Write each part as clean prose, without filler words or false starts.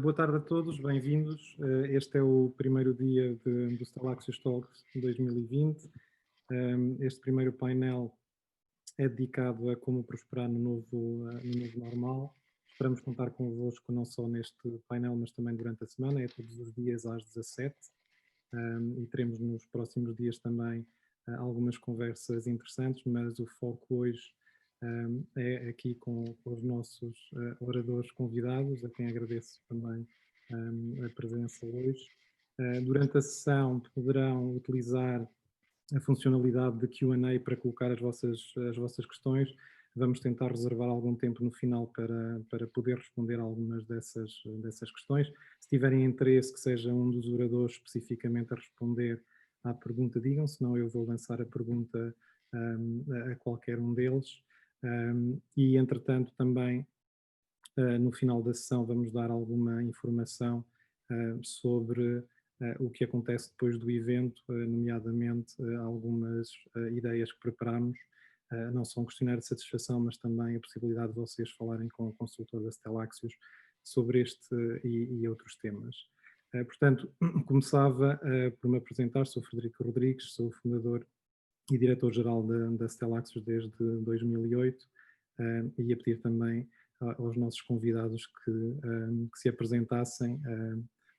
Boa tarde a todos, bem-vindos. Este é o primeiro dia do Stalaxios Talks 2020. Este primeiro painel é dedicado a como prosperar no novo normal. Esperamos contar convosco não só neste painel, mas também durante a semana, é todos os dias às 17. E teremos nos próximos dias também algumas conversas interessantes, mas o foco hoje é aqui com os nossos oradores convidados, a quem agradeço também a presença hoje. Durante a sessão poderão utilizar a funcionalidade de Q&A para colocar as vossas questões. Vamos tentar reservar algum tempo no final para poder responder algumas dessas questões. Se tiverem interesse que seja um dos oradores especificamente a responder à pergunta, digam, senão eu vou lançar a pergunta a qualquer um deles. E, entretanto, também no final da sessão vamos dar alguma informação sobre o que acontece depois do evento, nomeadamente algumas ideias que preparamos, não só um questionário de satisfação, mas também a possibilidade de vocês falarem com o consultor da Stalaxios sobre este e outros temas. Portanto, começava por me apresentar, sou Frederico Rodrigues, sou fundador e diretor-geral da Stalaxios desde 2008, e ia pedir também aos nossos convidados que se apresentassem,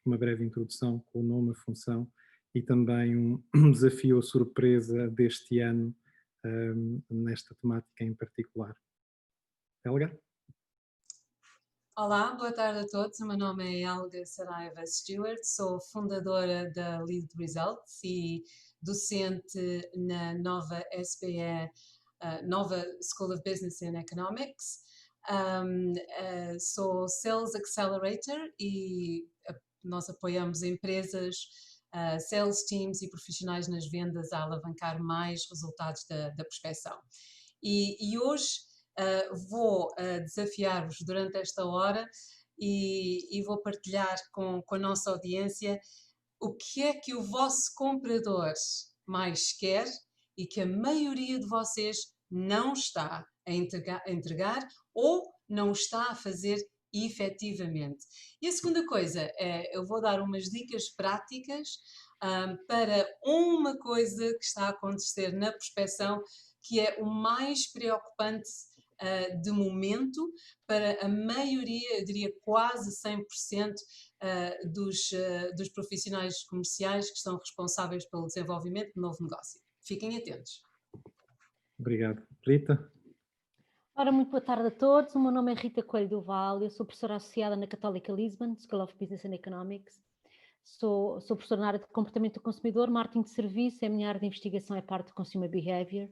uma breve introdução com o nome, a função e também um desafio ou surpresa deste ano nesta temática em particular. Helga? Olá, boa tarde a todos. O meu nome é Helga Saraiva Stewart, sou fundadora da Lead Results e docente na nova SBE, nova School of Business and Economics. Sou Sales Accelerator e nós apoiamos empresas, sales teams e profissionais nas vendas a alavancar mais resultados da prospecção. E hoje vou desafiar-vos durante esta hora e vou partilhar com a nossa audiência o que é que o vosso comprador mais quer e que a maioria de vocês não está a entregar ou não está a fazer efetivamente. E a segunda coisa é, eu vou dar umas dicas práticas para uma coisa que está a acontecer na prospecção que é o mais preocupante de momento para a maioria, eu diria quase 100% dos profissionais comerciais que estão responsáveis pelo desenvolvimento de novo negócio. Fiquem atentos. Obrigado. Rita? Ora, muito boa tarde a todos. O meu nome é Rita Coelho do Val, eu sou professora associada na Católica Lisbon, School of Business and Economics. Sou professora na área de comportamento do consumidor, marketing de serviço, a minha área de investigação é parte de Consumer Behavior.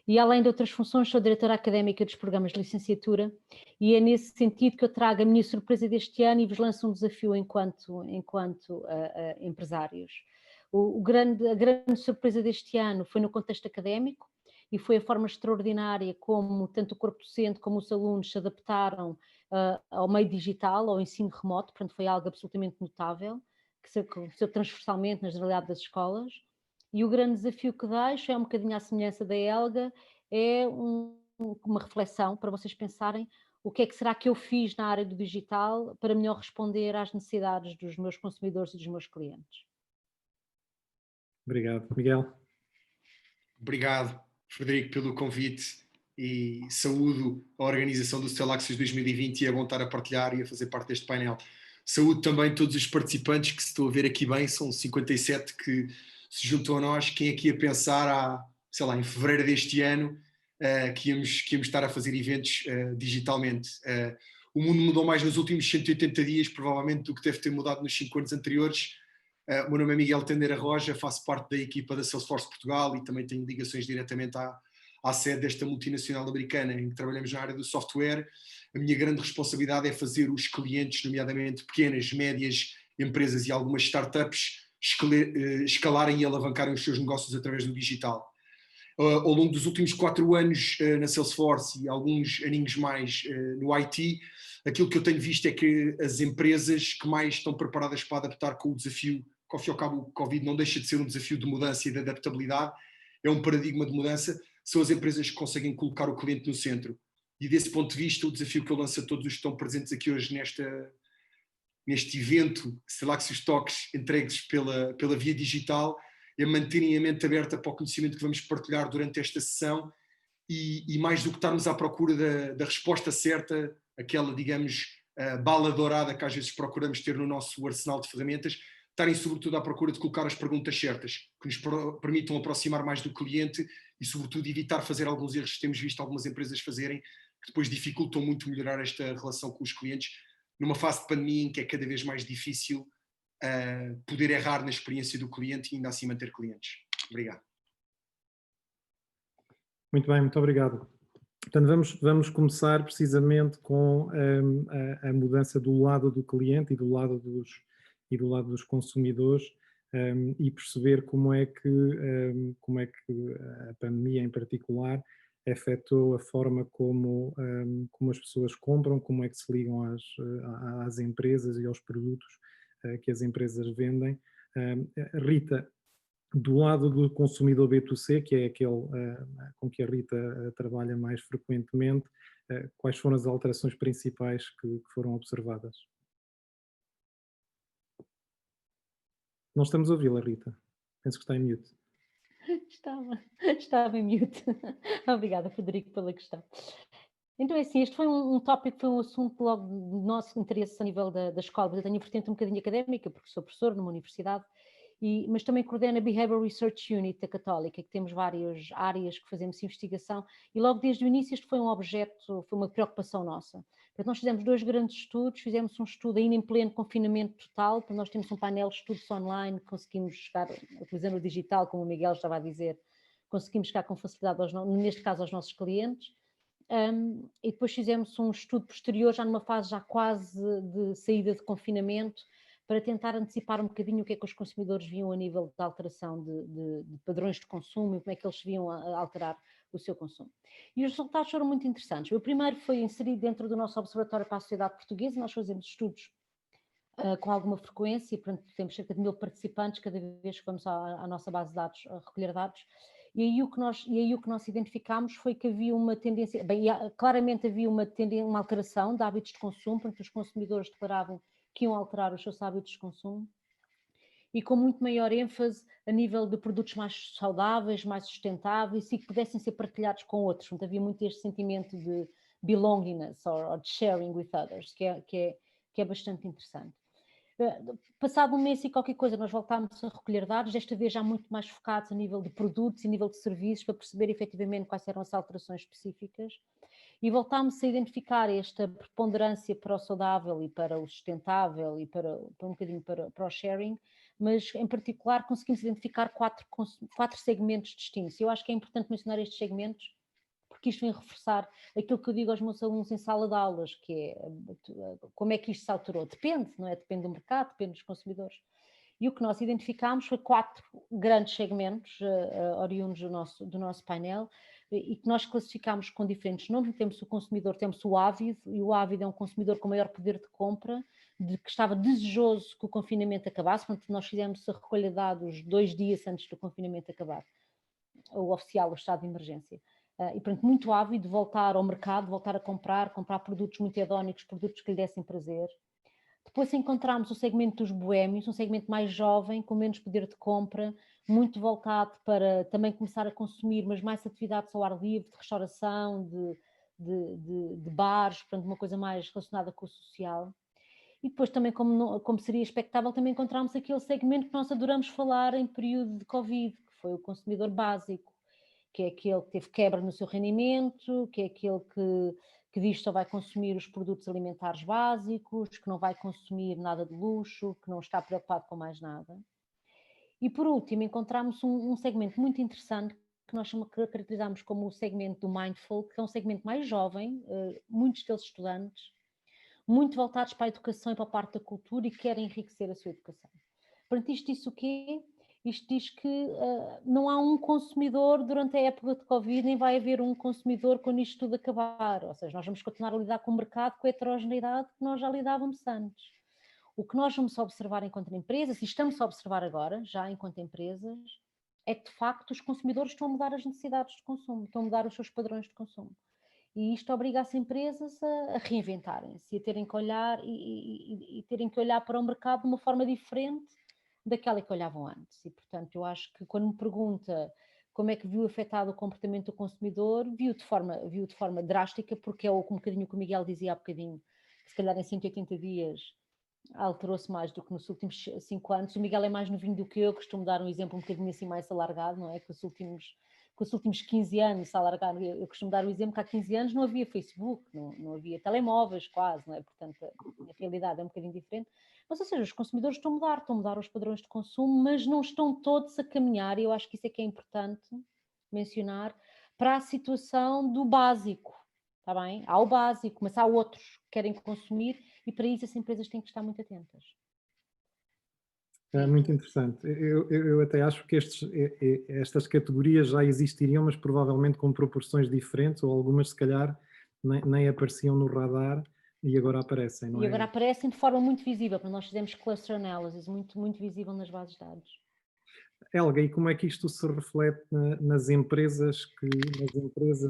E além de outras funções, sou diretora académica dos programas de licenciatura e é nesse sentido que eu trago a minha surpresa deste ano e vos lanço um desafio enquanto empresários. A grande surpresa deste ano foi no contexto académico e foi a forma extraordinária como tanto o corpo docente como os alunos se adaptaram ao meio digital, ao ensino remoto, portanto foi algo absolutamente notável, que se aconteceu transversalmente na generalidade das escolas. E o grande desafio que deixo é um bocadinho à semelhança da Helga, é uma reflexão para vocês pensarem o que é que será que eu fiz na área do digital para melhor responder às necessidades dos meus consumidores e dos meus clientes. Obrigado. Miguel? Obrigado, Frederico, pelo convite e saúdo a organização do Stalaxios 2020 e é bom estar a partilhar e a fazer parte deste painel. Saúdo também todos os participantes que se estão a ver aqui bem, são 57 que se juntam a nós. Quem aqui a pensar em fevereiro deste ano que íamos estar a fazer eventos digitalmente. O mundo mudou mais nos últimos 180 dias, provavelmente, do que deve ter mudado nos 5 anos anteriores. O meu nome é Miguel Tendeira Roja, faço parte da equipa da Salesforce Portugal e também tenho ligações diretamente à sede desta multinacional americana em que trabalhamos na área do software. A minha grande responsabilidade é fazer os clientes, nomeadamente pequenas, médias empresas e algumas startups, escalarem e alavancarem os seus negócios através do digital. Ao longo dos últimos 4 anos na Salesforce e alguns aninhos mais no IT, aquilo que eu tenho visto é que as empresas que mais estão preparadas para adaptar com o desafio, que ao fim e ao cabo o Covid não deixa de ser um desafio de mudança e de adaptabilidade, é um paradigma de mudança, são as empresas que conseguem colocar o cliente no centro. E desse ponto de vista, o desafio que eu lanço a todos os que estão presentes aqui hoje neste evento Stalaxios Talks entregues pela via digital, é manterem a mente aberta para o conhecimento que vamos partilhar durante esta sessão e mais do que estarmos à procura da resposta certa, aquela, digamos, bala dourada que às vezes procuramos ter no nosso arsenal de ferramentas, estarem sobretudo à procura de colocar as perguntas certas, que nos permitam aproximar mais do cliente e sobretudo evitar fazer alguns erros que temos visto algumas empresas fazerem, que depois dificultam muito melhorar esta relação com os clientes, numa fase de pandemia em que é cada vez mais difícil poder errar na experiência do cliente e ainda assim manter clientes. Obrigado. Muito bem, muito obrigado. Portanto, vamos começar precisamente com a mudança do lado do cliente e do lado dos consumidores, e perceber como é que a pandemia em particular afetou a forma como as pessoas compram, como é que se ligam às empresas e aos produtos que as empresas vendem. Rita, do lado do consumidor B2C, que é aquele com que a Rita trabalha mais frequentemente, quais foram as alterações principais que foram observadas? Não estamos a ouvi-la, Rita. Penso que está em mute. Estava em mute. Obrigada, Frederico, pela questão. Então, é assim, este foi um tópico, foi um assunto logo do nosso interesse a nível da escola, mas eu tenho a vertente um bocadinho académica, porque sou professor numa universidade, mas também coordeno a Behavioral Research Unit da Católica, que temos várias áreas que fazemos investigação, e logo desde o início este foi um objeto, foi uma preocupação nossa. Portanto, nós fizemos 2 grandes estudos, fizemos um estudo ainda em pleno confinamento total, portanto, nós temos um painel de estudos online, conseguimos chegar, utilizando o digital, como o Miguel estava a dizer, conseguimos chegar com facilidade, neste caso, aos nossos clientes. E depois fizemos um estudo posterior, já numa fase já quase de saída de confinamento, para tentar antecipar um bocadinho o que é que os consumidores viam a nível de alteração de padrões de consumo e como é que eles viam a alterar o seu consumo. E os resultados foram muito interessantes. O primeiro foi inserido dentro do nosso Observatório para a Sociedade Portuguesa. Nós fazemos estudos com alguma frequência, portanto temos cerca de 1000 participantes cada vez que vamos à nossa base de dados a recolher dados. E aí o que nós identificámos foi que havia uma tendência, claramente havia uma alteração de hábitos de consumo, portanto os consumidores declaravam que iam alterar os seus hábitos de consumo, e com muito maior ênfase a nível de produtos mais saudáveis, mais sustentáveis e que pudessem ser partilhados com outros. Portanto, havia muito este sentimento de belongingness or de sharing with others, que é bastante interessante. Passado um mês e qualquer coisa, nós voltámos a recolher dados, desta vez já muito mais focados a nível de produtos e a nível de serviços, para perceber efetivamente quais eram as alterações específicas, e voltámos a identificar esta preponderância para o saudável e para o sustentável e para um bocadinho para o sharing, mas em particular conseguimos identificar 4 segmentos distintos. Eu acho que é importante mencionar estes segmentos, porque isto vem reforçar aquilo que eu digo aos meus alunos em sala de aulas, que é como é que isto se alterou? Depende, não é? Depende do mercado, depende dos consumidores. E o que nós identificámos foi 4 grandes segmentos oriundos do nosso painel, e que nós classificámos com diferentes nomes. Temos o consumidor, temos o ávido, e o ávido é um consumidor com maior poder de compra, que estava desejoso que o confinamento acabasse. Portanto, nós fizemos a recolha de dados 2 dias antes do confinamento acabar, o oficial, o estado de emergência. E, portanto, muito ávido de voltar ao mercado, voltar a comprar produtos muito hedónicos, produtos que lhe dessem prazer. Depois encontramos o segmento dos boémios, um segmento mais jovem, com menos poder de compra, muito voltado para também começar a consumir, mas mais atividades ao ar livre, de restauração, de bares, portanto uma coisa mais relacionada com o social. E depois também, como seria expectável, também encontramos aquele segmento que nós adoramos falar em período de Covid, que foi o consumidor básico, que é aquele que teve quebra no seu rendimento, que é aquele que diz que só vai consumir os produtos alimentares básicos, que não vai consumir nada de luxo, que não está preocupado com mais nada. E por último, encontramos um segmento muito interessante que nós caracterizamos como o segmento do Mindful, que é um segmento mais jovem, muitos deles estudantes, muito voltados para a educação e para a parte da cultura e querem enriquecer a sua educação. Portanto, isto diz o quê? Isto diz que não há um consumidor durante a época de Covid, nem vai haver um consumidor quando isto tudo acabar. Ou seja, nós vamos continuar a lidar com o mercado, com a heterogeneidade que nós já lidávamos antes. O que nós vamos observar enquanto empresas, e estamos a observar agora, já enquanto empresas, é que de facto os consumidores estão a mudar as necessidades de consumo, estão a mudar os seus padrões de consumo. E isto obriga as empresas a reinventarem-se e a terem que olhar e terem que olhar para o mercado de uma forma diferente daquela que olhavam antes. E, portanto, eu acho que quando me pergunta como é que viu afetado o comportamento do consumidor, viu de forma drástica, porque é um bocadinho o que o Miguel dizia há bocadinho, que se calhar em 180 dias alterou-se mais do que nos últimos 5 anos. O Miguel é mais novinho do que eu, costumo dar um exemplo um bocadinho assim mais alargado, não é? Que os últimos 15 anos se alargaram. Eu costumo dar o exemplo que há 15 anos não havia Facebook, não havia telemóveis quase, não é? Portanto, a realidade é um bocadinho diferente. Mas, ou seja, os consumidores estão a mudar os padrões de consumo, mas não estão todos a caminhar, e eu acho que isso é que é importante mencionar, para a situação do básico, está bem? Há o básico, mas há outros que querem consumir e para isso as empresas têm que estar muito atentas. É muito interessante. Eu até acho que estas categorias já existiriam, mas provavelmente com proporções diferentes, ou algumas se calhar nem apareciam no radar e agora aparecem, não é? E agora aparecem de forma muito visível, porque nós fizemos cluster analysis, muito, muito visível nas bases de dados. Helga, e como é que isto se reflete nas empresas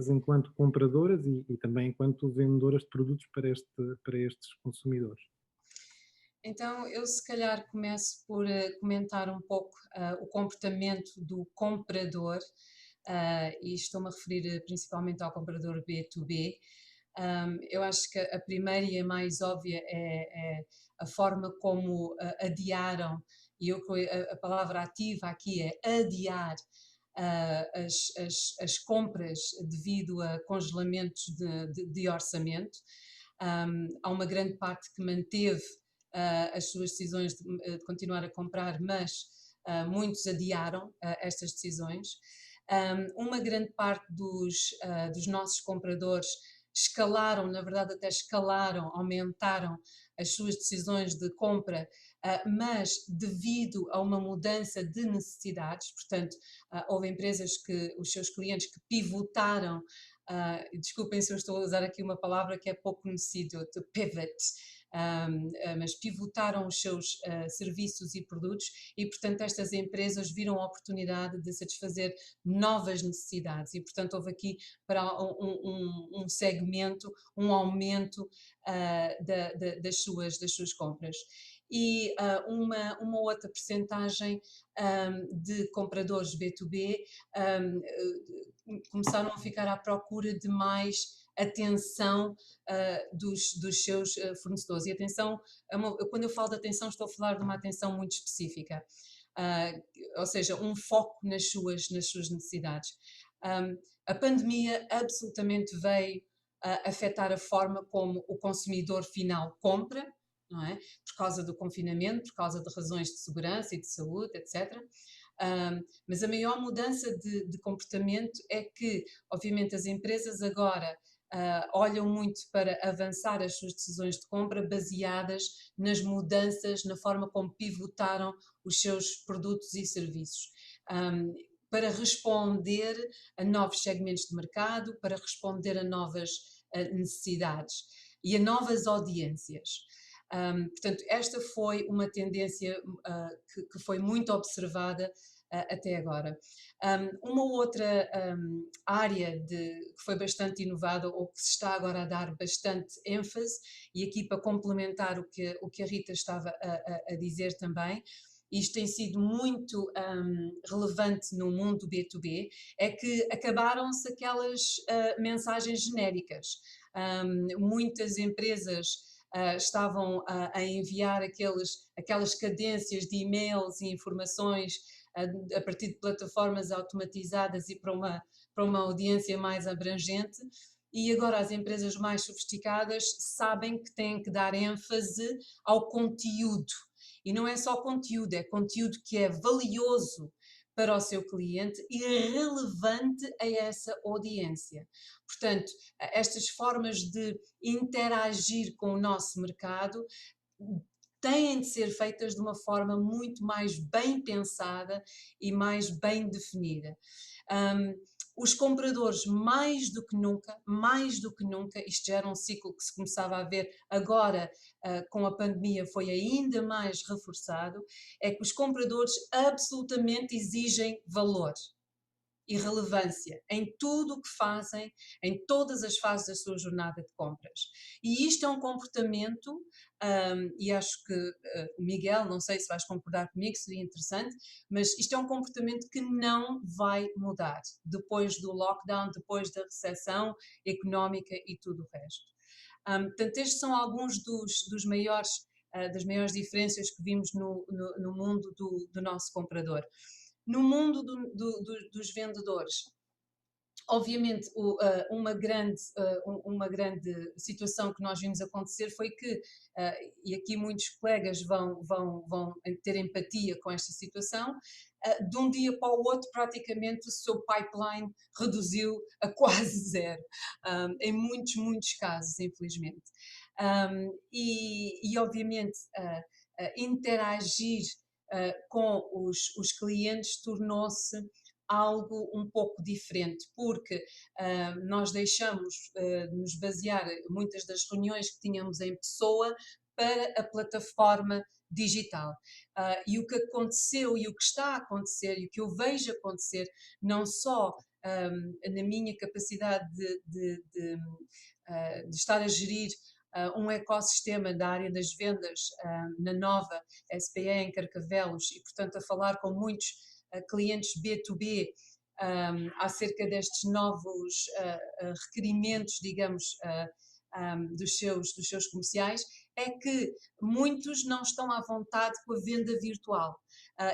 enquanto compradoras e também enquanto vendedoras de produtos para estes consumidores? Então, eu se calhar começo por comentar um pouco o comportamento do comprador, e estou-me a referir principalmente ao comprador B2B. Eu acho que a primeira e a mais óbvia é a forma como adiaram, e a palavra ativa aqui é adiar as compras devido a congelamentos de orçamento. Há uma grande parte que manteve as suas decisões de continuar a comprar, mas muitos adiaram estas decisões. Uma grande parte dos nossos compradores escalaram, na verdade até escalaram, aumentaram as suas decisões de compra, mas devido a uma mudança de necessidades, portanto, houve empresas que, os seus clientes que pivotaram, desculpem se eu estou a usar aqui uma palavra que é pouco conhecida, to pivot, mas pivotaram os seus serviços e produtos e, portanto, estas empresas viram a oportunidade de satisfazer novas necessidades e, portanto, houve aqui para um segmento, um aumento das suas compras. E uma outra percentagem de compradores B2B começaram a ficar à procura de mais atenção dos seus fornecedores. E atenção, quando eu falo de atenção, estou a falar de uma atenção muito específica, ou seja, um foco nas suas necessidades. A pandemia absolutamente veio afetar a forma como o consumidor final compra, não é? Por causa do confinamento, por causa de razões de segurança e de saúde, etc. Mas a maior mudança de comportamento é que, obviamente, as empresas agora olham muito para avançar as suas decisões de compra baseadas nas mudanças, na forma como pivotaram os seus produtos e serviços. Para responder a novos segmentos de mercado, para responder a novas necessidades e a novas audiências. Portanto, esta foi uma tendência que foi muito observada até agora. Uma outra área que foi bastante inovada ou que se está agora a dar bastante ênfase, e aqui para complementar o que a Rita estava a dizer também, isto tem sido muito relevante no mundo B2B, é que acabaram-se aquelas mensagens genéricas. Muitas empresas estavam a enviar aquelas cadências de e-mails e informações a partir de plataformas automatizadas e para uma audiência mais abrangente, e agora as empresas mais sofisticadas sabem que têm que dar ênfase ao conteúdo, e não é só conteúdo, é conteúdo que é valioso para o seu cliente e relevante a essa audiência. Portanto, estas formas de interagir com o nosso mercado têm de ser feitas de uma forma muito mais bem pensada e mais bem definida. Os compradores, mais do que nunca, isto já era um ciclo que se começava a ver agora, com a pandemia foi ainda mais reforçado, é que os compradores absolutamente exigem valor. e relevância em tudo o que fazem, em todas as fases da sua jornada de compras. E isto é um comportamento, e acho que o Miguel, não sei se vais concordar comigo, seria interessante, mas isto é um comportamento que não vai mudar depois do lockdown, depois da recessão económica e tudo o resto. Portanto, estes são alguns dos maiores, das maiores diferenças que vimos no mundo do nosso comprador. No mundo dos vendedores, obviamente, uma grande situação que nós vimos acontecer foi que, e aqui muitos colegas vão ter empatia com esta situação, de um dia para o outro, praticamente o seu pipeline reduziu a quase zero, em muitos casos, infelizmente. E obviamente, interagir com os clientes tornou-se algo um pouco diferente, porque nós deixamos nos basear muitas das reuniões que tínhamos em pessoa para a plataforma digital. E o que aconteceu e o que está a acontecer e o que eu vejo acontecer, não só na minha capacidade de estar a gerir um ecossistema da área das vendas na nova SPE em Carcavelos e, portanto, a falar com muitos clientes B2B acerca destes novos requerimentos, digamos, dos seus comerciais, é que muitos não estão à vontade com a venda virtual.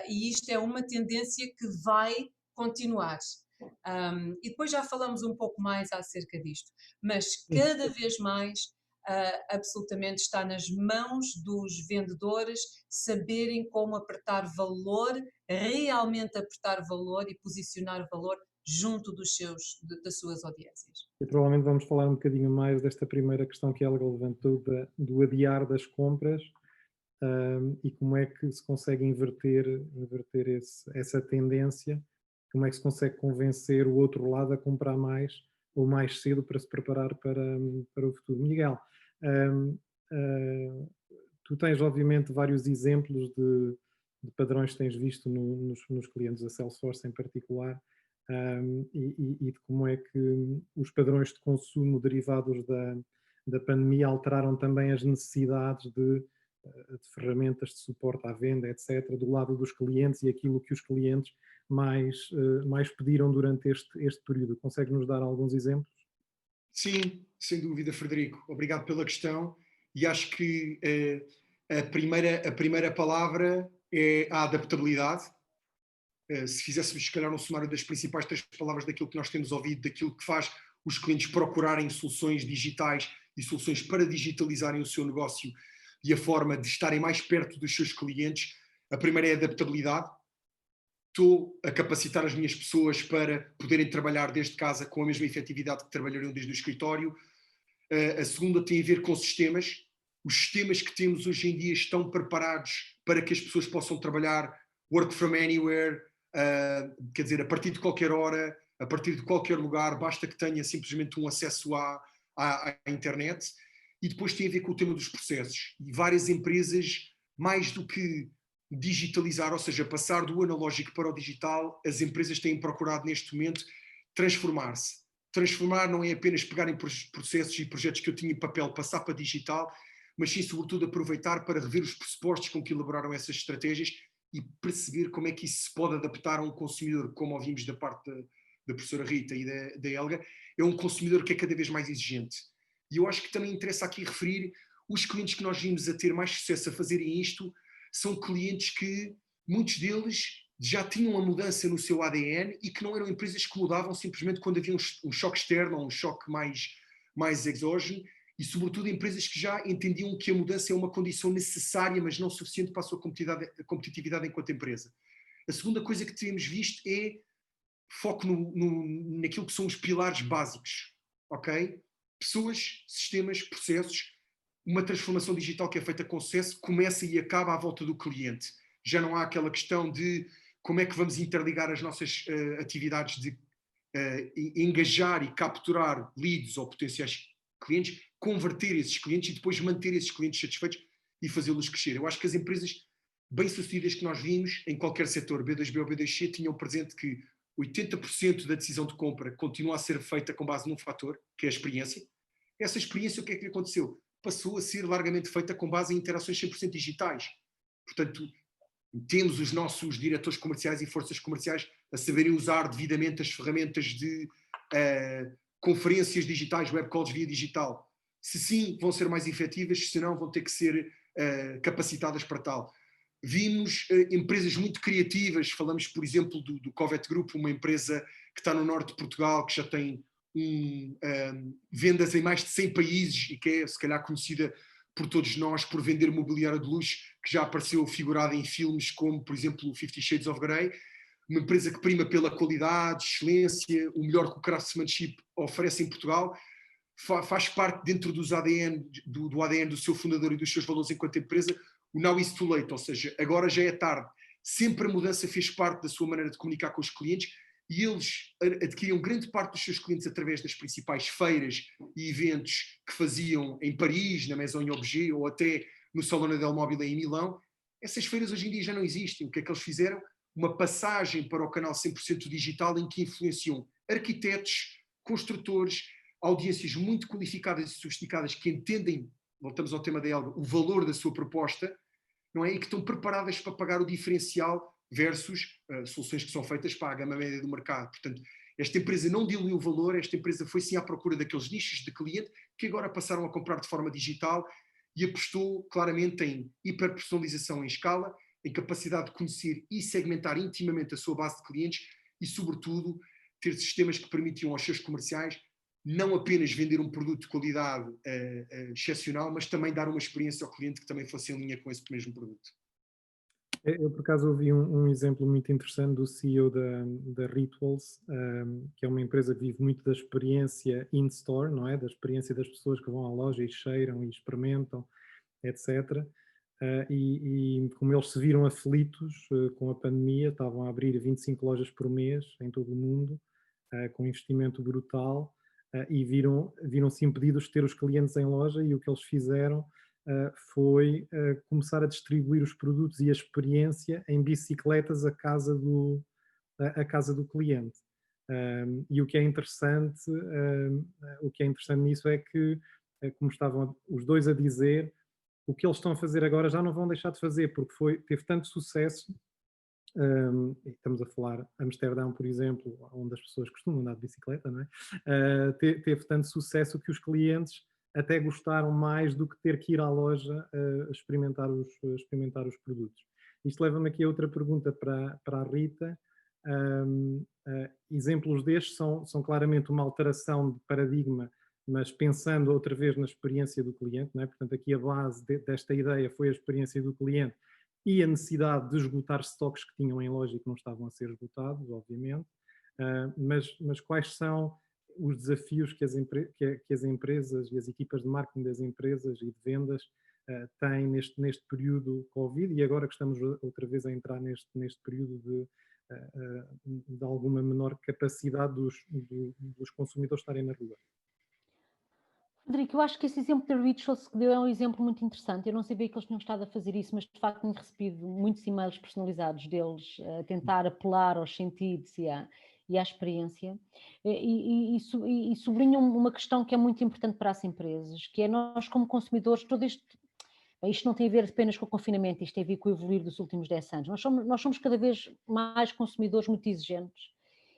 E isto é uma tendência que vai continuar. E depois já falamos um pouco mais acerca disto, mas cada vez mais absolutamente está nas mãos dos vendedores saberem como apertar valor, realmente apertar valor e posicionar valor junto das suas audiências. E provavelmente vamos falar um bocadinho mais desta primeira questão que a Helga levantou, do adiar das compras, e como é que se consegue inverter essa tendência, como é que se consegue convencer o outro lado a comprar mais ou mais cedo para se preparar para o futuro. Miguel, tu tens obviamente vários exemplos de padrões que tens visto nos clientes da Salesforce em particular, e de como é que os padrões de consumo derivados da pandemia alteraram também as necessidades de ferramentas de suporte à venda, etc., do lado dos clientes e aquilo que os clientes mais pediram durante este período. Consegue nos dar alguns exemplos? Sim, sem dúvida, Frederico. Obrigado pela questão. E acho que a primeira palavra é a adaptabilidade. Se fizéssemos, se calhar, um sumário das principais 3 palavras daquilo que nós temos ouvido, daquilo que faz os clientes procurarem soluções digitais e soluções para digitalizarem o seu negócio e a forma de estarem mais perto dos seus clientes, a primeira é a adaptabilidade. Estou a capacitar as minhas pessoas para poderem trabalhar desde casa com a mesma efetividade que trabalhariam desde o escritório. A segunda tem a ver com sistemas. Os sistemas que temos hoje em dia estão preparados para que as pessoas possam trabalhar work from anywhere, quer dizer, a partir de qualquer hora, a partir de qualquer lugar, basta que tenha simplesmente um acesso à internet. E depois tem a ver com o tema dos processos. E várias empresas, mais do que digitalizar, ou seja, passar do analógico para o digital, as empresas têm procurado neste momento transformar-se. Transformar não é apenas pegarem processos e projetos que eu tinha em papel, passar para digital, mas sim, sobretudo, aproveitar para rever os pressupostos com que elaboraram essas estratégias e perceber como é que isso se pode adaptar a um consumidor, como ouvimos da parte da professora Rita e da Helga, é um consumidor que é cada vez mais exigente. E eu acho que também interessa aqui referir os clientes que nós vimos a ter mais sucesso a fazerem isto, são clientes que, muitos deles, já tinham a mudança no seu ADN e que não eram empresas que mudavam simplesmente quando havia um choque externo ou um choque mais exógeno, e sobretudo empresas que já entendiam que a mudança é uma condição necessária, mas não suficiente para a sua competitividade enquanto empresa. A segunda coisa que temos visto é foco naquilo que são os pilares básicos, ok? Pessoas, sistemas, processos. Uma transformação digital que é feita com sucesso começa e acaba à volta do cliente. Já não há aquela questão de como é que vamos interligar as nossas atividades de engajar e capturar leads ou potenciais clientes, converter esses clientes e depois manter esses clientes satisfeitos e fazê-los crescer. Eu acho que as empresas bem-sucedidas que nós vimos em qualquer setor, B2B ou B2C, tinham presente que 80% da decisão de compra continua a ser feita com base num fator, que é a experiência. Essa experiência, o que é que aconteceu? Passou a ser largamente feita com base em interações 100% digitais. Portanto, temos os nossos diretores comerciais e forças comerciais a saberem usar devidamente as ferramentas de conferências digitais, web calls via digital. Se sim, vão ser mais efetivas, se não, vão ter que ser capacitadas para tal. Vimos empresas muito criativas, falamos, por exemplo, do Covet Group, uma empresa que está no norte de Portugal, que já tem vendas em mais de 100 países e que é, se calhar, conhecida por todos nós por vender mobiliário de luxo, que já apareceu figurada em filmes como, por exemplo, 50 Shades of Grey. Uma empresa que prima pela qualidade, excelência, o melhor que o craftsmanship oferece em Portugal, faz parte dentro dos ADN, do ADN do seu fundador e dos seus valores enquanto empresa, o now is too late, ou seja, agora já é tarde. Sempre a mudança fez parte da sua maneira de comunicar com os clientes e eles adquiriam grande parte dos seus clientes através das principais feiras e eventos que faziam em Paris, na Maison Objet ou até no Salone del Mobile em Milão. Essas feiras hoje em dia já não existem. O que é que eles fizeram? Uma passagem para o canal 100% digital em que influenciam arquitetos, construtores, audiências muito qualificadas e sofisticadas que entendem, voltamos ao tema da Elga, o valor da sua proposta, não é? E que estão preparadas para pagar o diferencial versus soluções que são feitas para a gama média do mercado. Portanto, esta empresa não diluiu o valor, esta empresa foi sim à procura daqueles nichos de cliente que agora passaram a comprar de forma digital e apostou claramente em hiperpersonalização em escala, em capacidade de conhecer e segmentar intimamente a sua base de clientes e, sobretudo, ter sistemas que permitiam aos seus comerciais não apenas vender um produto de qualidade excepcional, mas também dar uma experiência ao cliente que também fosse em linha com esse mesmo produto. Eu, por acaso, ouvi um exemplo muito interessante do CEO da Rituals, que é uma empresa que vive muito da experiência in-store, não é? Da experiência das pessoas que vão à loja e cheiram e experimentam, etc. E como eles se viram aflitos com a pandemia, estavam a abrir 25 lojas por mês em todo o mundo, com investimento brutal, e viram-se impedidos de ter os clientes em loja, e o que eles fizeram foi começar a distribuir os produtos e a experiência em bicicletas à casa do cliente. E o que é interessante nisso é que, como estavam os dois a dizer, o que eles estão a fazer agora já não vão deixar de fazer, porque teve tanto sucesso. Estamos a falar Amsterdão, por exemplo, onde as pessoas costumam andar de bicicleta, não é? Teve tanto sucesso que os clientes até gostaram mais do que ter que ir à loja experimentar os produtos. Isto leva-me aqui a outra pergunta para a Rita. Exemplos destes são claramente uma alteração de paradigma, mas pensando outra vez na experiência do cliente, não é? Portanto, aqui a base desta ideia foi a experiência do cliente e a necessidade de esgotar estoques que tinham em loja e que não estavam a ser esgotados, obviamente. Mas quais são os desafios que as empresas e as equipas de marketing das empresas e de vendas têm neste período Covid, e agora que estamos outra vez a entrar neste período de alguma menor capacidade dos consumidores estarem na rua? Frederico, eu acho que esse exemplo da Rituals que deu é um exemplo muito interessante. Eu não sabia que eles tinham estado a fazer isso, mas de facto tenho recebido muitos e-mails personalizados deles a tentar apelar aos sentidos e à experiência. E sublinham uma questão que é muito importante para as empresas, que é nós como consumidores, isto não tem a ver apenas com o confinamento, isto tem a ver com o evoluir dos últimos 10 anos. Nós somos cada vez mais consumidores muito exigentes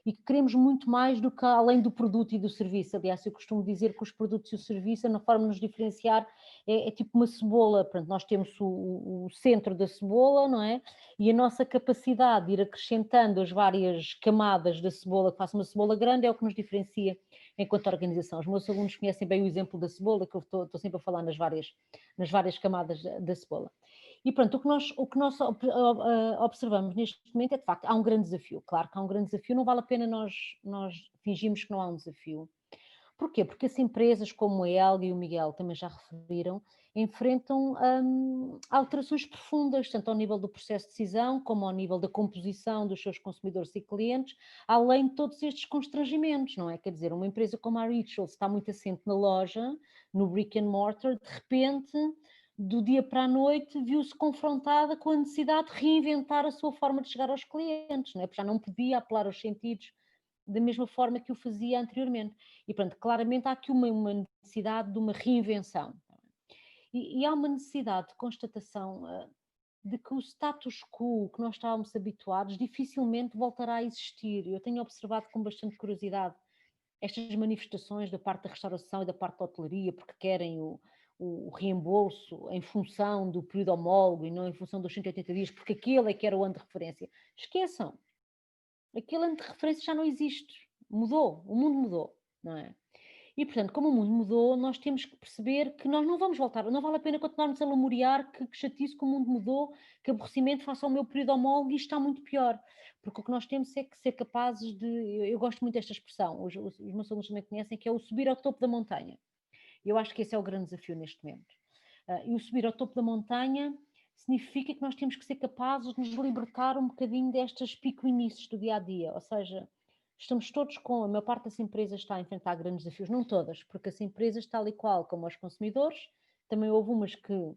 e que queremos muito mais do que além do produto e do serviço. Aliás, eu costumo dizer que os produtos e o serviço, na forma de nos diferenciar, é tipo uma cebola. Portanto, nós temos o centro da cebola, não é? E a nossa capacidade de ir acrescentando as várias camadas da cebola, que faça uma cebola grande, é o que nos diferencia enquanto organização. Os meus alunos conhecem bem o exemplo da cebola, que eu estou sempre a falar nas várias camadas da cebola. E pronto, o que nós observamos neste momento é, de facto, há um grande desafio. Claro que há um grande desafio, não vale a pena nós fingirmos que não há um desafio. Porquê? Porque as empresas como a Elga e o Miguel também já referiram, enfrentam alterações profundas, tanto ao nível do processo de decisão, como ao nível da composição dos seus consumidores e clientes, além de todos estes constrangimentos, não é? Quer dizer, uma empresa como a Rituals está muito assente na loja, no brick and mortar, de repente do dia para a noite viu-se confrontada com a necessidade de reinventar a sua forma de chegar aos clientes, não é? Porque já não podia apelar aos sentidos da mesma forma que o fazia anteriormente. E, pronto, claramente há aqui uma necessidade de uma reinvenção. E há uma necessidade de constatação de que o status quo que nós estávamos habituados dificilmente voltará a existir. Eu tenho observado com bastante curiosidade estas manifestações da parte da restauração e da parte da hotelaria, porque querem o reembolso em função do período homólogo e não em função dos 180 dias, porque aquele é que era o ano de referência. Esqueçam, aquele ano de referência já não existe, mudou, o mundo mudou, não é? E, portanto, como o mundo mudou, nós temos que perceber que nós não vamos voltar, não vale a pena continuarmos a lamuriar que chatice que o mundo mudou, que aborrecimento face ao meu período homólogo e isto está muito pior. Porque o que nós temos é que ser capazes de, eu gosto muito desta expressão, os meus alunos também conhecem, que é o subir ao topo da montanha. Eu acho que esse é o grande desafio neste momento. E o subir ao topo da montanha significa que nós temos que ser capazes de nos libertar um bocadinho destas picuinices do dia-a-dia, ou seja, estamos todos a maior parte das empresas está a enfrentar grandes desafios, não todas, porque as empresas, tal e qual como os consumidores, também houve umas que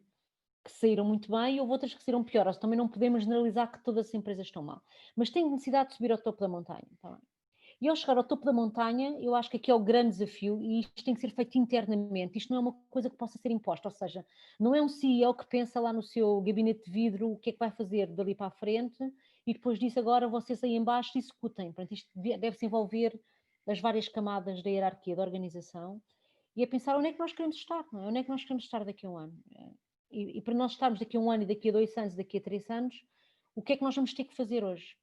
saíram muito bem e houve outras que saíram pior, também não podemos generalizar que todas as empresas estão mal, mas têm necessidade de subir ao topo da montanha, tá bem? E ao chegar ao topo da montanha, eu acho que aqui é o grande desafio e isto tem que ser feito internamente, isto não é uma coisa que possa ser imposta, ou seja, não é um CEO que pensa lá no seu gabinete de vidro o que é que vai fazer dali para a frente e depois disso agora vocês aí em baixo executem. Portanto, isto deve-se envolver as várias camadas da hierarquia da organização e a pensar onde é que nós queremos estar, não é? Onde é que nós queremos estar daqui a um ano. E para nós estarmos daqui a um ano e daqui a 2 anos, daqui a 3 anos, o que é que nós vamos ter que fazer hoje?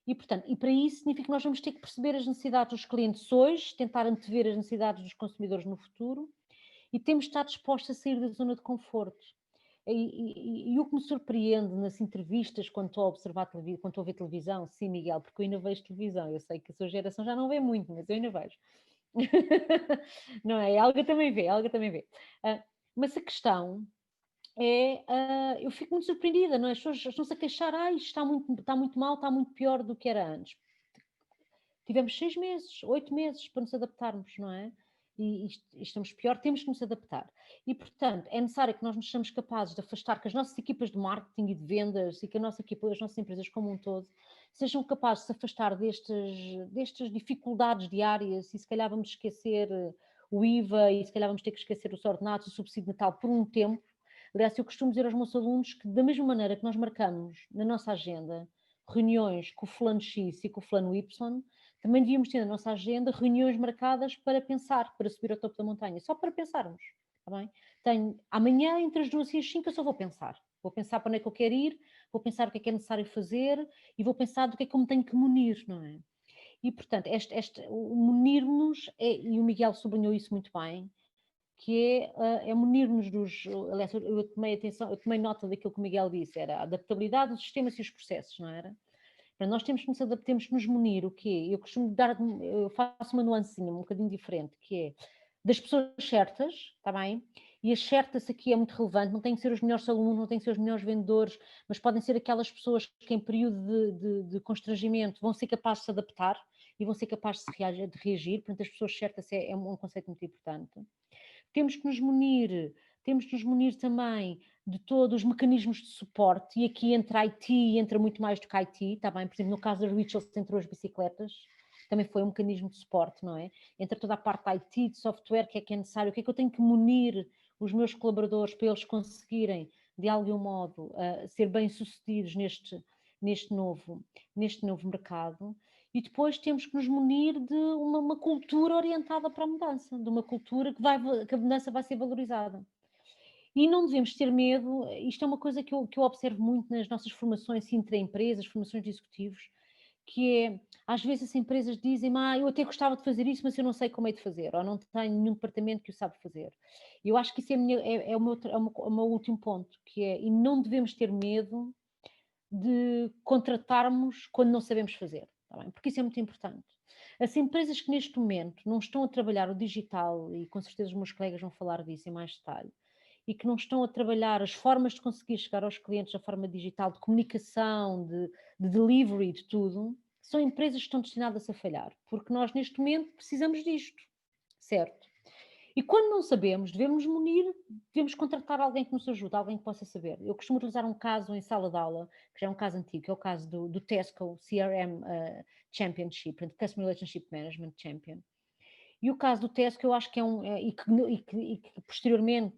E, portanto, e para isso significa que nós vamos ter que perceber as necessidades dos clientes hoje, tentar antever as necessidades dos consumidores no futuro e temos de estar dispostos a sair da zona de conforto. E o que me surpreende nas entrevistas quando estou a observar televisão, quando estou a ver televisão, sim, Miguel, porque eu ainda vejo televisão, eu sei que a sua geração já não vê muito, mas eu ainda vejo. Não é? A Alga também vê, mas a questão eu fico muito surpreendida, não é? As pessoas estão-se a queixar, isto está muito mal, está muito pior do que era antes. Tivemos 6 meses, 8 meses para nos adaptarmos, não é? E estamos pior, temos que nos adaptar. E, portanto, é necessário que nós nos sejamos capazes de afastar, que as nossas equipas de marketing e de vendas e que a nossa equipa, as nossas empresas como um todo, sejam capazes de se afastar destas dificuldades diárias e se calhar vamos esquecer o IVA e se calhar vamos ter que esquecer os ordenados, o subsídio de Natal por um tempo. Aliás, eu costumo dizer aos meus alunos que da mesma maneira que nós marcamos na nossa agenda reuniões com o fulano X e com o fulano Y, também devíamos ter na nossa agenda reuniões marcadas para pensar, para subir ao topo da montanha, só para pensarmos, está bem? Amanhã, entre as 2 e as 5, eu só vou pensar para onde é que eu quero ir, vou pensar o que é necessário fazer e vou pensar do que é que eu me tenho que munir, não é? E, portanto, o munir-nos, e o Miguel sublinhou isso muito bem, que é munir-nos dos... Aliás, eu tomei nota daquilo que o Miguel disse, era a adaptabilidade dos sistemas e os processos, não era? Nós temos que nos munir, o quê? Eu faço uma nuancinha um bocadinho diferente, que é das pessoas certas, está bem? E as certas aqui é muito relevante, não têm que ser os melhores alunos, não têm que ser os melhores vendedores, mas podem ser aquelas pessoas que em período de constrangimento vão ser capazes de se adaptar e vão ser capazes de reagir, portanto as pessoas certas é um conceito muito importante. Temos que nos munir também de todos os mecanismos de suporte, e aqui entra IT e entra muito mais do que IT, está bem? Por exemplo, no caso da Rituals entrou as bicicletas, também foi um mecanismo de suporte, não é? Entra toda a parte da IT, de software, que é necessário, o que é que eu tenho que munir os meus colaboradores para eles conseguirem, de algum modo, ser bem-sucedidos neste novo mercado. E depois temos que nos munir de uma cultura orientada para a mudança, de uma cultura que a mudança vai ser valorizada. E não devemos ter medo, isto é uma coisa que eu observo muito nas nossas formações intra-empresas, formações de executivos, que é, às vezes as empresas dizem, eu até gostava de fazer isso, mas eu não sei como é de fazer, ou não tenho nenhum departamento que o sabe fazer. Eu acho que isso é o meu último ponto, que é, e não devemos ter medo de contratarmos quando não sabemos fazer, tá bem? Porque isso é muito importante. As empresas que neste momento não estão a trabalhar o digital, e com certeza os meus colegas vão falar disso em mais detalhe, e que não estão a trabalhar as formas de conseguir chegar aos clientes da forma digital, de comunicação, de delivery, de tudo, são empresas que estão destinadas a falhar, porque nós neste momento precisamos disto, certo? E quando não sabemos, devemos munir, devemos contratar alguém que nos ajude, alguém que possa saber. Eu costumo utilizar um caso em sala de aula, que já é um caso antigo, que é o caso do Tesco CRM Championship, portanto, Customer Relationship Management Champion. E o caso do Tesco, eu acho que é e que posteriormente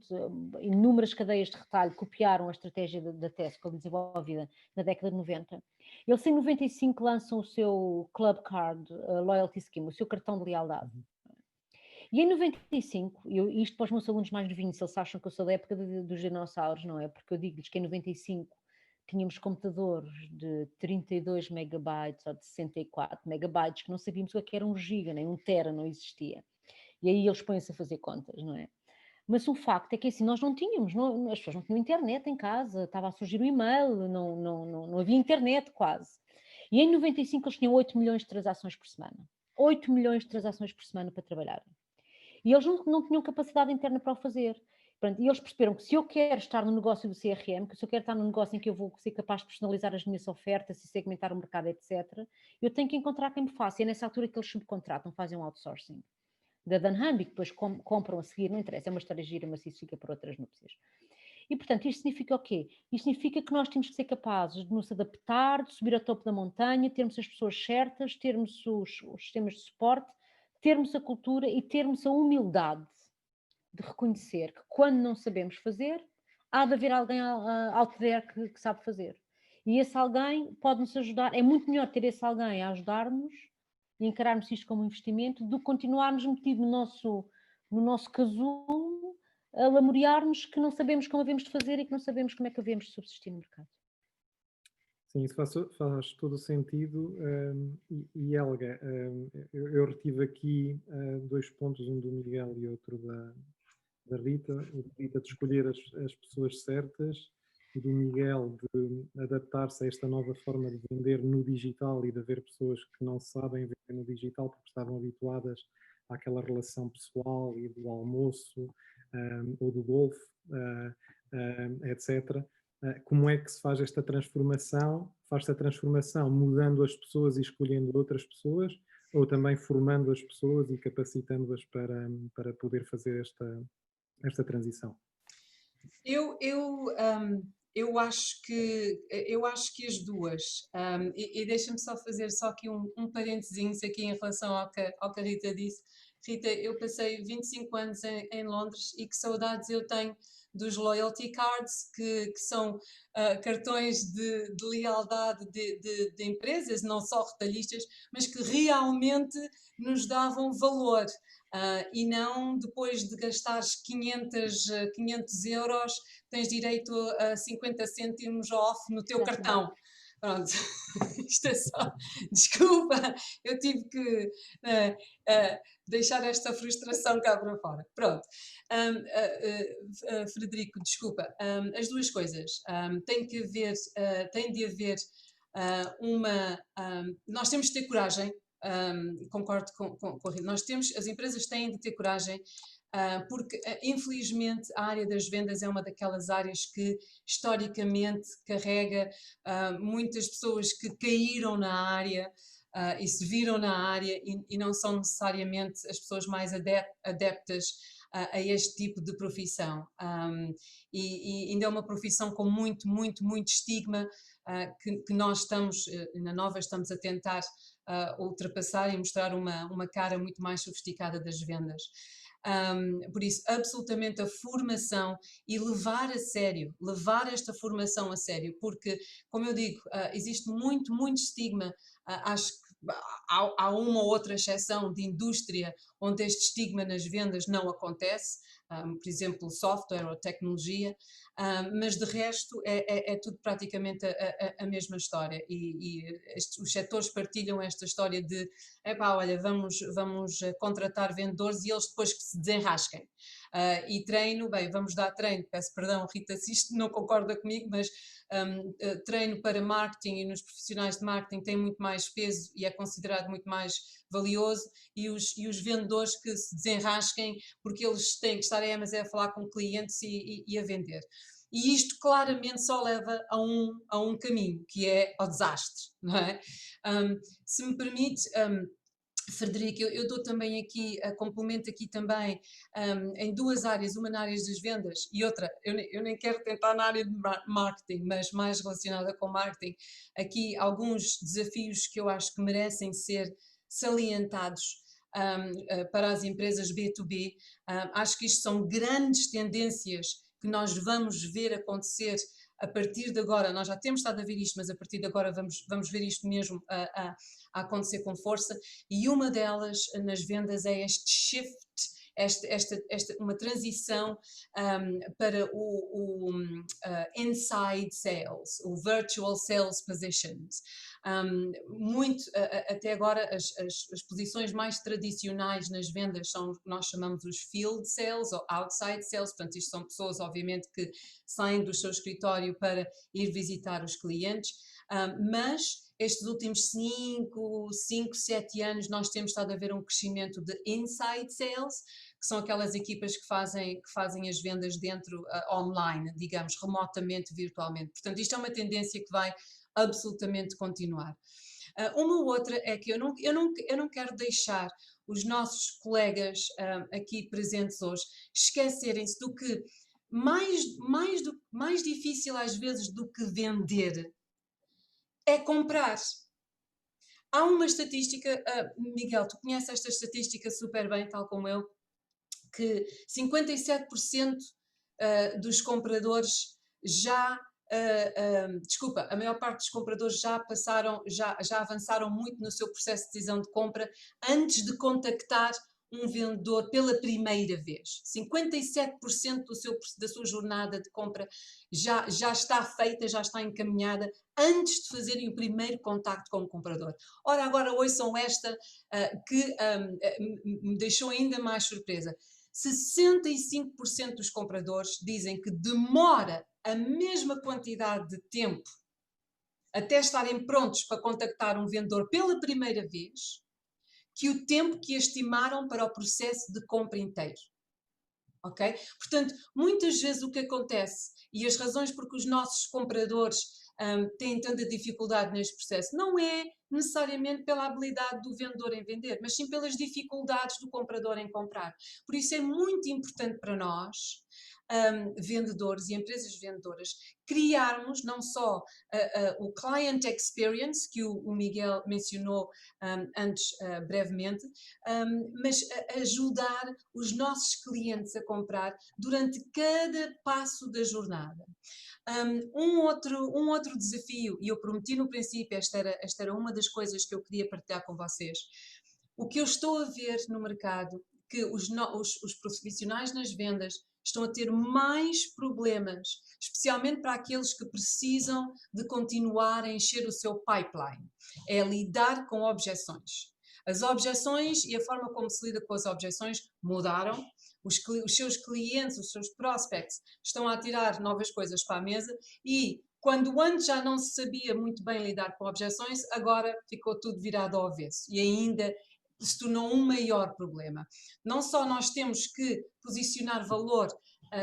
inúmeras cadeias de retalho copiaram a estratégia da Tesco desenvolvida na década de 90. Eles em 95 lançam o seu Club Card Loyalty Scheme, o seu cartão de lealdade. E em 95, isto para os meus alunos mais novinhos, eles acham que eu sou da época dos dinossauros, não é? Porque eu digo-lhes que em 95 tínhamos computadores de 32 megabytes ou de 64 megabytes, que não sabíamos o que era um giga, nem um tera, não existia. E aí eles põem-se a fazer contas, não é? Mas o facto é que assim, nós não tínhamos, as pessoas não tinham internet em casa, estava a surgir o e-mail, não havia internet quase. E em 95 eles tinham 8 milhões de transações por semana. 8 milhões de transações por semana para trabalhar. E eles não tinham capacidade interna para o fazer. Portanto, e eles perceberam que se eu quero estar no negócio do CRM, que se eu quero estar no negócio em que eu vou ser capaz de personalizar as minhas ofertas e segmentar o mercado, etc., eu tenho que encontrar quem me faça. E é nessa altura que eles subcontratam, fazem um outsourcing. Da Danhambi, que depois compram a seguir, não interessa, é uma história gira, mas isso fica para outras núpcias. E, portanto, isto significa o quê? Isto significa que nós temos que ser capazes de nos adaptar, de subir ao topo da montanha, termos as pessoas certas, termos os sistemas de suporte, termos a cultura e termos a humildade de reconhecer que quando não sabemos fazer, há de haver alguém out there que sabe fazer. E esse alguém pode nos ajudar. É muito melhor ter esse alguém a ajudar-nos e encararmos isto como um investimento do que continuarmos metidos no nosso casulo a lamorear-nos que não sabemos como havemos de fazer e que não sabemos como é que havemos de subsistir no mercado. Sim, isso faz todo o sentido. E Helga, eu retive aqui 2 pontos, um do Miguel e outro da Rita. O da Rita de escolher as pessoas certas, o do Miguel de adaptar-se a esta nova forma de vender no digital e de haver pessoas que não sabem vender no digital porque estavam habituadas àquela relação pessoal e do almoço ou do golfe, etc. Como é que se faz esta transformação? Faz-se a transformação mudando as pessoas e escolhendo outras pessoas, ou também formando as pessoas e capacitando-as para poder fazer esta transição? Eu acho que as duas. E deixa-me só fazer só aqui um parentezinho aqui em relação ao que a Rita disse. Rita, eu passei 25 anos em Londres e que saudades eu tenho dos loyalty cards, que são cartões de lealdade de empresas, não só retalhistas, mas que realmente nos davam valor. E não depois de gastares 500 euros, tens direito a 50 cêntimos off no teu cartão. Pronto, isto é só, desculpa, eu tive que deixar esta frustração cá para fora. Pronto, Frederico, desculpa, as duas coisas, tem de haver nós temos de ter coragem, concordo com a Rita, as empresas têm de ter coragem, porque infelizmente a área das vendas é uma daquelas áreas que historicamente carrega muitas pessoas que caíram na área e se viram na área e não são necessariamente as pessoas mais adeptas a este tipo de profissão. E ainda é uma profissão com muito, muito, muito estigma que nós estamos, na Nova, estamos a tentar ultrapassar e mostrar uma cara muito mais sofisticada das vendas. Por isso, absolutamente a formação e levar esta formação a sério, porque, como eu digo, existe muito, muito estigma, acho que há uma ou outra exceção de indústria onde este estigma nas vendas não acontece, por exemplo, software ou tecnologia, mas de resto é tudo praticamente a mesma história e os setores partilham esta história de olha, vamos contratar vendedores e eles depois que se desenrasquem. E treino, vamos dar treino, peço perdão Rita se isto não concorda comigo, mas treino para marketing e nos profissionais de marketing tem muito mais peso e é considerado muito mais valioso e os vendedores que se desenrasquem porque eles têm que estar a falar com clientes e a vender. E isto claramente só leva a um caminho, que é ao desastre, não é? Se me permite, Frederico, eu dou também aqui, complemento aqui também em duas áreas, uma na área das vendas e outra, eu nem quero tentar na área de marketing, mas mais relacionada com marketing. Aqui alguns desafios que eu acho que merecem ser salientados para as empresas B2B. Acho que isto são grandes tendências que nós vamos ver acontecer a partir de agora. Nós já temos estado a ver isto, mas a partir de agora vamos ver isto mesmo a acontecer com força, e uma delas nas vendas é este shift, uma transição para o inside sales, o virtual sales positions. Até agora as posições mais tradicionais nas vendas são o que nós chamamos os field sales ou outside sales, portanto isto são pessoas obviamente que saem do seu escritório para ir visitar os clientes, mas estes últimos 5, 7 anos nós temos estado a ver um crescimento de inside sales, que são aquelas equipas que fazem as vendas dentro, online, digamos, remotamente, virtualmente. Portanto, isto é uma tendência que vai absolutamente continuar. Uma outra é que eu não quero deixar os nossos colegas aqui presentes hoje esquecerem-se do que mais difícil às vezes do que vender é comprar. Há uma estatística, Miguel, tu conheces esta estatística super bem, tal como eu, que 57% dos compradores a maior parte dos compradores já avançaram muito no seu processo de decisão de compra antes de contactar um vendedor pela primeira vez. 57% da sua jornada de compra já está feita, já está encaminhada antes de fazerem o primeiro contacto com o comprador. Ora, agora ouçam esta que me deixou ainda mais surpresa. 65% dos compradores dizem que demora a mesma quantidade de tempo até estarem prontos para contactar um vendedor pela primeira vez que o tempo que estimaram para o processo de compra inteiro. Ok? Portanto, muitas vezes o que acontece e as razões por que os nossos compradores têm tanta dificuldade neste processo não é necessariamente pela habilidade do vendedor em vender, mas sim pelas dificuldades do comprador em comprar. Por isso é muito importante para nós, vendedores e empresas vendedoras, criarmos não só o client experience, que o Miguel mencionou antes brevemente, mas ajudar os nossos clientes a comprar durante cada passo da jornada. Um outro desafio, e eu prometi no princípio, esta era uma das coisas que eu queria partilhar com vocês. O que eu estou a ver no mercado, que os profissionais nas vendas estão a ter mais problemas, especialmente para aqueles que precisam de continuar a encher o seu pipeline, é lidar com objeções. As objeções e a forma como se lida com as objeções mudaram. Os seus clientes, os seus prospects estão a tirar novas coisas para a mesa e quando antes já não se sabia muito bem lidar com objeções, agora ficou tudo virado ao avesso e ainda se tornou um maior problema. Não só nós temos que posicionar valor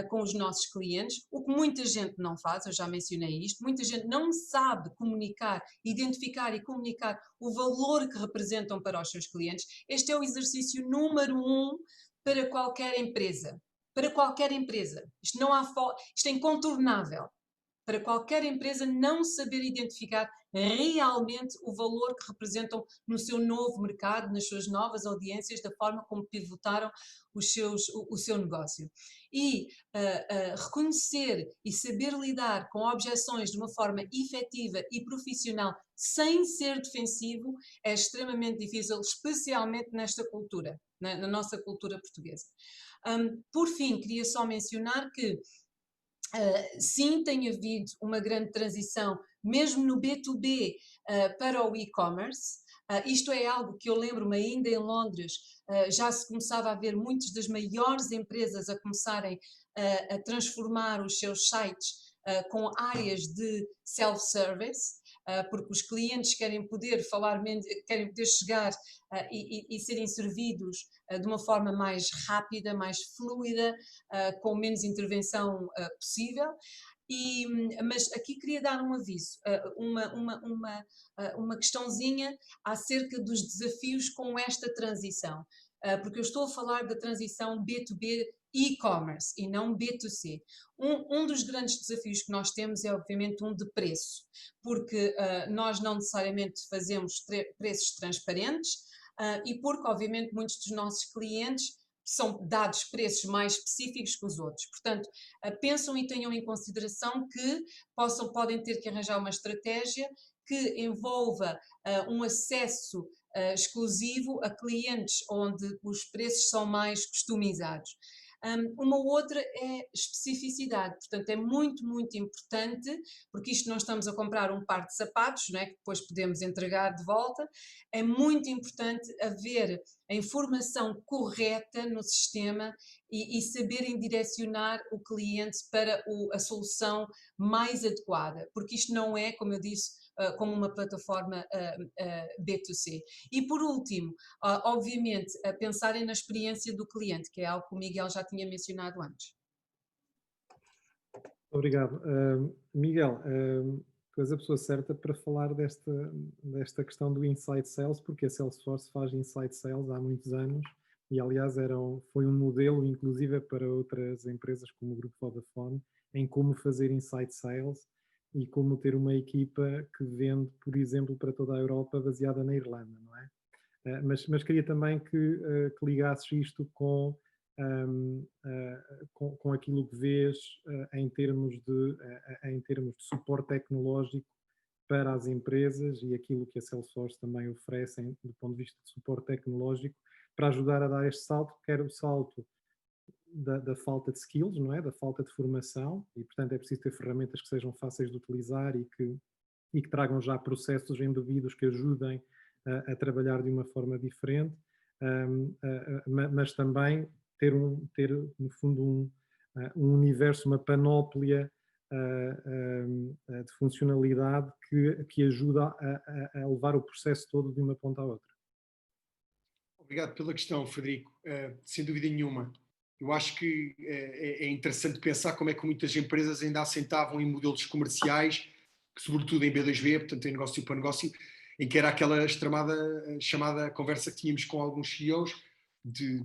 com os nossos clientes, o que muita gente não faz, eu já mencionei isto, muita gente não sabe comunicar, identificar e comunicar o valor que representam para os seus clientes. Este é o exercício número 1 para qualquer empresa. Para qualquer empresa. Isto é incontornável. Para qualquer empresa não saber identificar realmente o valor que representam no seu novo mercado, nas suas novas audiências, da forma como pivotaram o seu negócio. E reconhecer e saber lidar com objeções de uma forma efetiva e profissional sem ser defensivo é extremamente difícil, especialmente nesta cultura, na nossa cultura portuguesa. Por fim, queria só mencionar que sim, tem havido uma grande transição, mesmo no B2B, para o e-commerce. Isto é algo que eu lembro-me ainda em Londres, já se começava a ver muitas das maiores empresas a começarem a transformar os seus sites com áreas de self-service, porque os clientes querem poder falar menos, querem poder chegar e serem servidos de uma forma mais rápida, mais fluida, com menos intervenção possível. Mas aqui queria dar um aviso, uma questãozinha acerca dos desafios com esta transição, porque eu estou a falar da transição B2B e-commerce e não B2C. Um dos grandes desafios que nós temos é obviamente um de preço, porque nós não necessariamente fazemos preços transparentes, e porque obviamente muitos dos nossos clientes são dados preços mais específicos que os outros. Portanto, pensam e tenham em consideração que podem ter que arranjar uma estratégia que envolva um acesso exclusivo a clientes onde os preços são mais customizados. Uma outra é especificidade, portanto é muito, muito importante, porque isto não estamos a comprar um par de sapatos, não é, que depois podemos entregar de volta, é muito importante haver a informação correta no sistema e saberem direcionar o cliente para a solução mais adequada, porque isto não é, como eu disse, como uma plataforma B2C. E por último, obviamente, pensarem na experiência do cliente, que é algo que o Miguel já tinha mencionado antes. Obrigado. Miguel, tu és a pessoa certa para falar desta questão do Inside Sales, porque a Salesforce faz Inside Sales há muitos anos e, aliás, foi um modelo, inclusive, para outras empresas como o Grupo Vodafone, em como fazer Inside Sales e como ter uma equipa que vende, por exemplo, para toda a Europa, baseada na Irlanda, não é? Mas queria também que ligasses isto com aquilo que vês em termos de suporte tecnológico para as empresas e aquilo que a Salesforce também oferece do ponto de vista de suporte tecnológico para ajudar a dar este salto, quer o salto da falta de skills, não é? Da falta de formação, e portanto é preciso ter ferramentas que sejam fáceis de utilizar e que tragam já processos embebidos que ajudem a trabalhar de uma forma diferente, mas também ter no fundo um universo, uma panóplia de funcionalidade que ajuda a levar o processo todo de uma ponta à outra. Obrigado pela questão, Frederico. Sem dúvida nenhuma. Eu acho que é interessante pensar como é que muitas empresas ainda assentavam em modelos comerciais, sobretudo em B2B, portanto em negócio para negócio, em que era aquela chamada conversa que tínhamos com alguns CEOs de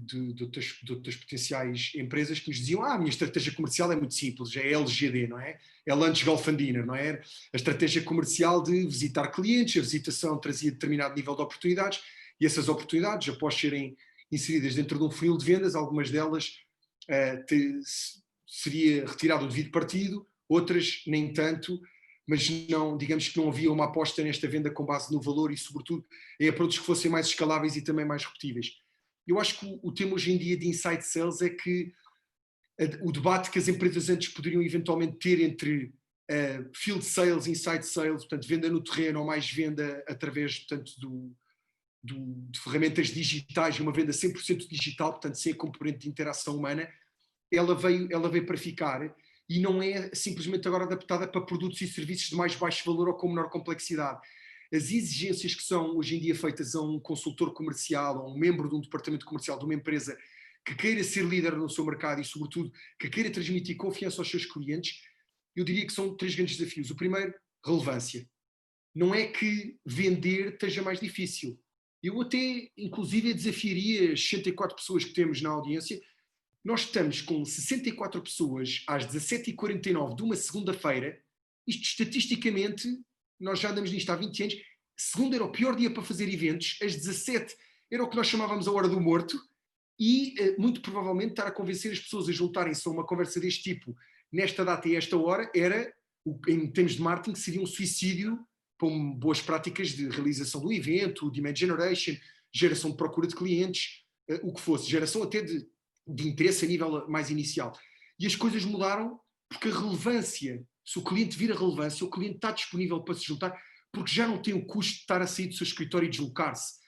outras potenciais empresas que nos diziam: a minha estratégia comercial é muito simples, é LGD, não é? É Lunch, Golf and Dinner, não é? A estratégia comercial de visitar clientes, a visitação trazia determinado nível de oportunidades e essas oportunidades, após serem inseridas dentro de um funil de vendas, algumas delas seria retirado o devido partido, outras nem tanto, mas não, digamos que não havia uma aposta nesta venda com base no valor e, sobretudo, em produtos que fossem mais escaláveis e também mais repetíveis. Eu acho que o tema hoje em dia de Inside Sales é que o debate que as empresas antes poderiam eventualmente ter entre Field Sales, Inside Sales, portanto, venda no terreno ou mais venda através, portanto, de ferramentas digitais, uma venda 100% digital, portanto, sem a componente de interação humana, ela veio para ficar e não é simplesmente agora adaptada para produtos e serviços de mais baixo valor ou com menor complexidade. As exigências que são hoje em dia feitas a um consultor comercial, a um membro de um departamento comercial de uma empresa que queira ser líder no seu mercado e, sobretudo, que queira transmitir confiança aos seus clientes, eu diria que são 3 grandes desafios. O primeiro, relevância. Não é que vender esteja mais difícil. Eu até, inclusive, desafiaria as 64 pessoas que temos na audiência. Nós estamos com 64 pessoas às 17h49 de uma segunda-feira. Isto, estatisticamente, nós já andamos nisto há 20 anos. Segunda era o pior dia para fazer eventos. Às 17 era o que nós chamávamos a hora do morto. E, muito provavelmente, estar a convencer as pessoas a juntarem-se a uma conversa deste tipo, nesta data e esta hora, em termos de marketing, seria um suicídio com boas práticas de realização do evento, demand generation, geração de procura de clientes, o que fosse, geração até de interesse a nível mais inicial. E as coisas mudaram porque a relevância, se o cliente vir a relevância, o cliente está disponível para se juntar, porque já não tem o custo de estar a sair do seu escritório e deslocar-se.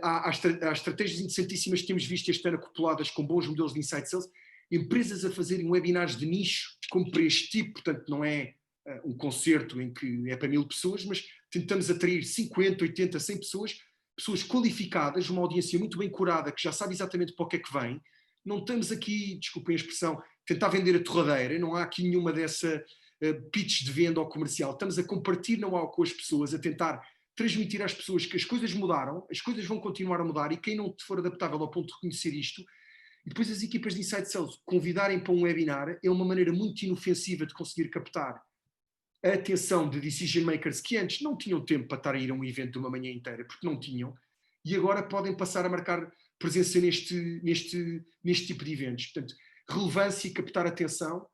Há estratégias interessantíssimas que temos visto este ano acopladas com bons modelos de Inside Sales, empresas a fazerem webinars de nicho, como para este tipo, portanto não é um concerto em que é para 1000 pessoas, mas tentamos atrair 50, 80, 100 pessoas qualificadas, uma audiência muito bem curada, que já sabe exatamente para o que é que vem. Não estamos aqui, desculpem a expressão, tentar vender a torradeira, não há aqui nenhuma pitch de venda ou comercial, estamos a compartilhar know-how com as pessoas, a tentar transmitir às pessoas que as coisas mudaram, as coisas vão continuar a mudar e quem não for adaptável ao ponto de reconhecer isto, e depois as equipas de Inside Sales convidarem para um webinar, é uma maneira muito inofensiva de conseguir captar a atenção de decision makers que antes não tinham tempo para estar a ir a um evento de uma manhã inteira, porque não tinham, e agora podem passar a marcar presença neste tipo de eventos. Portanto, relevância e captar atenção,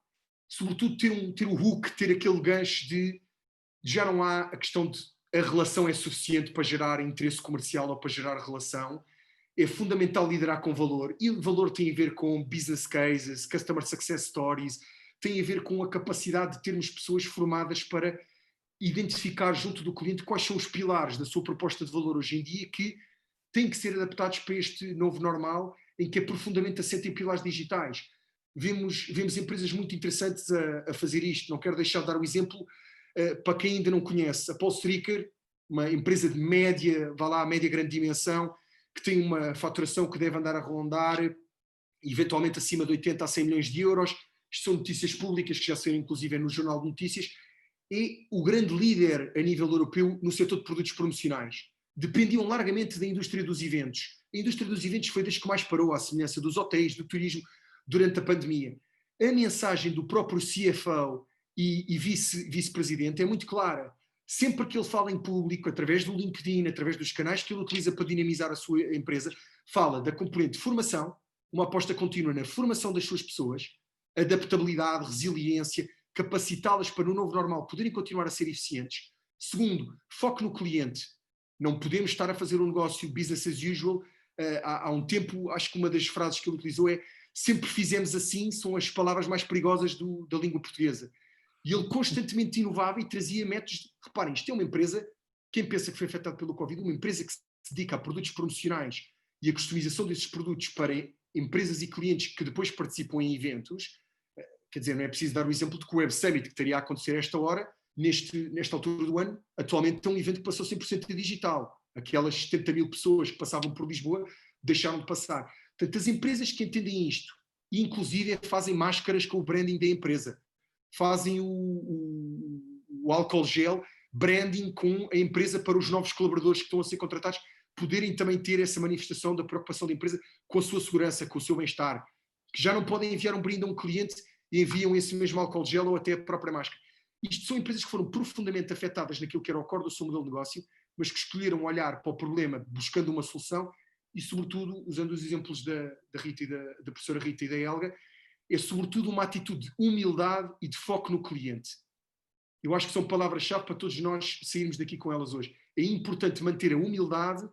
sobretudo ter o hook, ter aquele gancho de já não há a questão de a relação é suficiente para gerar interesse comercial ou para gerar relação. É fundamental liderar com valor, e o valor tem a ver com business cases, customer success stories, tem a ver com a capacidade de termos pessoas formadas para identificar junto do cliente quais são os pilares da sua proposta de valor hoje em dia que têm que ser adaptados para este novo normal em que é profundamente assente em pilares digitais. Vemos empresas muito interessantes a fazer isto. Não quero deixar de dar um exemplo para quem ainda não conhece. A Paul Stricker, uma empresa de média, média grande dimensão, que tem uma faturação que deve andar a rondar eventualmente acima de 80 a 100 milhões de euros. Isto são notícias públicas que já saíram inclusive no Jornal de Notícias. É o grande líder a nível europeu no setor de produtos promocionais. Dependiam largamente da indústria dos eventos. A indústria dos eventos foi das que mais parou, à semelhança dos hotéis, do turismo, durante a pandemia. A mensagem do próprio CFO e vice-presidente é muito clara. Sempre que ele fala em público, através do LinkedIn, através dos canais que ele utiliza para dinamizar a sua empresa, fala da componente de formação, uma aposta contínua na formação das suas pessoas, adaptabilidade, resiliência, capacitá-las para no novo normal poderem continuar a ser eficientes. Segundo, foco no cliente. Não podemos estar a fazer um negócio business as usual. Há um tempo, acho que uma das frases que ele utilizou é sempre fizemos assim, são as palavras mais perigosas da língua portuguesa. E ele constantemente inovava e trazia métodos. Reparem, isto é uma empresa, quem pensa que foi afetado pelo Covid, uma empresa que se dedica a produtos promocionais e a customização desses produtos para empresas e clientes que depois participam em eventos. Quer dizer, não é preciso dar o exemplo de que o Web Summit, que estaria a acontecer a esta hora, nesta altura do ano, atualmente é um evento que passou 100% digital. Aquelas 70 mil pessoas que passavam por Lisboa deixaram de passar. Portanto, as empresas que entendem isto, e inclusive fazem máscaras com o branding da empresa, fazem o álcool gel, branding com a empresa para os novos colaboradores que estão a ser contratados, poderem também ter essa manifestação da preocupação da empresa com a sua segurança, com o seu bem-estar, que já não podem enviar um brinde a um cliente e enviam esse mesmo álcool gel ou até a própria máscara. Isto são empresas que foram profundamente afetadas naquilo que era o core do seu modelo de negócio, mas que escolheram olhar para o problema buscando uma solução e, sobretudo, usando os exemplos da Rita da professora Rita e da Helga, é sobretudo uma atitude de humildade e de foco no cliente. Eu acho que são palavras-chave para todos nós sairmos daqui com elas hoje. É importante manter a humildade.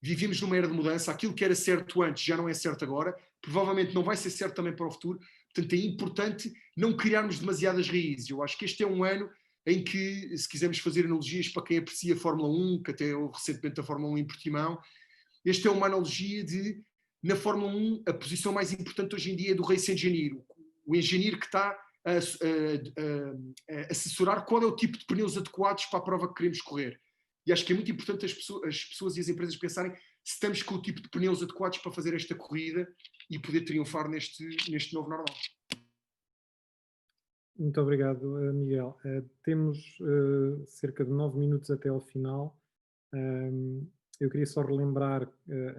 Vivemos numa era de mudança. Aquilo que era certo antes já não é certo agora. Provavelmente não vai ser certo também para o futuro. Portanto, é importante não criarmos demasiadas raízes. Eu acho que este é um ano em que, se quisermos fazer analogias para quem aprecia a Fórmula 1, que até houve recentemente a Fórmula 1 em Portimão, esta é uma analogia de, na Fórmula 1, a posição mais importante hoje em dia é do race engineer, o engenheiro que está a assessorar qual é o tipo de pneus adequados para a prova que queremos correr. E acho que é muito importante as pessoas e as empresas pensarem se estamos com o tipo de pneus adequados para fazer esta corrida e poder triunfar neste novo normal. Muito obrigado, Miguel. Temos cerca de 9 minutos até ao final. Eu queria só relembrar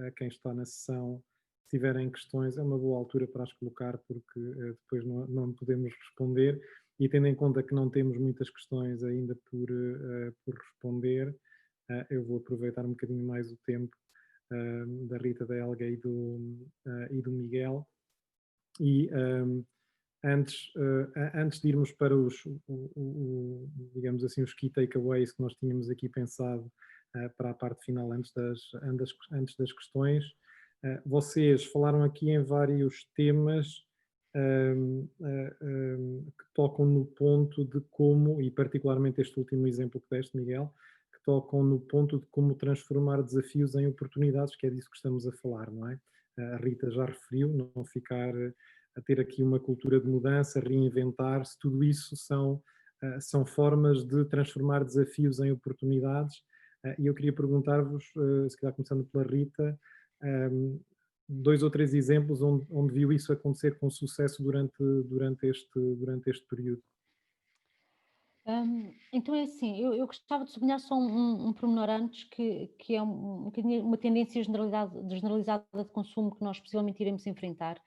a quem está na sessão, se tiverem questões, é uma boa altura para as colocar, porque depois não podemos responder, e tendo em conta que não temos muitas questões ainda por responder, eu vou aproveitar um bocadinho mais o tempo da Rita, da Helga e do Miguel. E antes de irmos para digamos assim, os key takeaways que nós tínhamos aqui pensado para a parte final, antes das questões, vocês falaram aqui em vários temas que tocam no ponto de como, e particularmente este último exemplo que deste, Miguel, que tocam no ponto de como transformar desafios em oportunidades, que é disso que estamos a falar, não é? A Rita já referiu, não ficar a ter aqui uma cultura de mudança, reinventar-se, tudo isso são formas de transformar desafios em oportunidades. E eu queria perguntar-vos, se calhar começando pela Rita, 2 ou 3 exemplos onde viu isso acontecer com sucesso durante este período. Então é assim, eu gostava de sublinhar só um pormenor antes, que é um bocadinho uma tendência generalizada de consumo que nós possivelmente iremos enfrentar.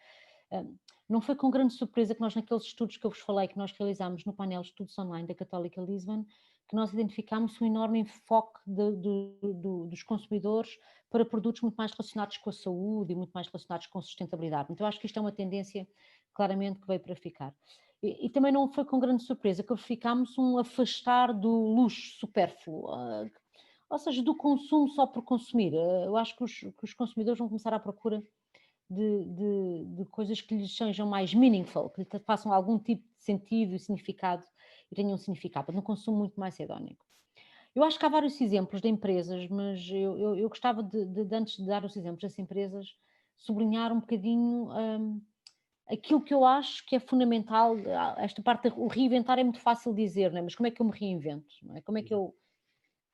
Hum, não foi com grande surpresa que nós, naqueles estudos que eu vos falei, que nós realizámos no painel de estudos online da Católica Lisbon, que nós identificámos um enorme enfoque dos consumidores para produtos muito mais relacionados com a saúde e muito mais relacionados com sustentabilidade. Então, eu acho que isto é uma tendência claramente que veio para ficar. E também não foi com grande surpresa que ficámos um afastar do luxo supérfluo, ou seja, do consumo só por consumir. Eu acho que os consumidores vão começar à procura de coisas que lhes sejam mais meaningful, que lhes façam algum tipo de sentido e significado, e tenham um significado, num consumo muito mais hedónico. Eu acho que há vários exemplos de empresas, mas eu gostava antes de dar os exemplos das empresas, sublinhar um bocadinho aquilo que eu acho que é fundamental. Esta parte, o reinventar é muito fácil dizer, não é? Mas como é que eu me reinvento? Não é? Como é que eu,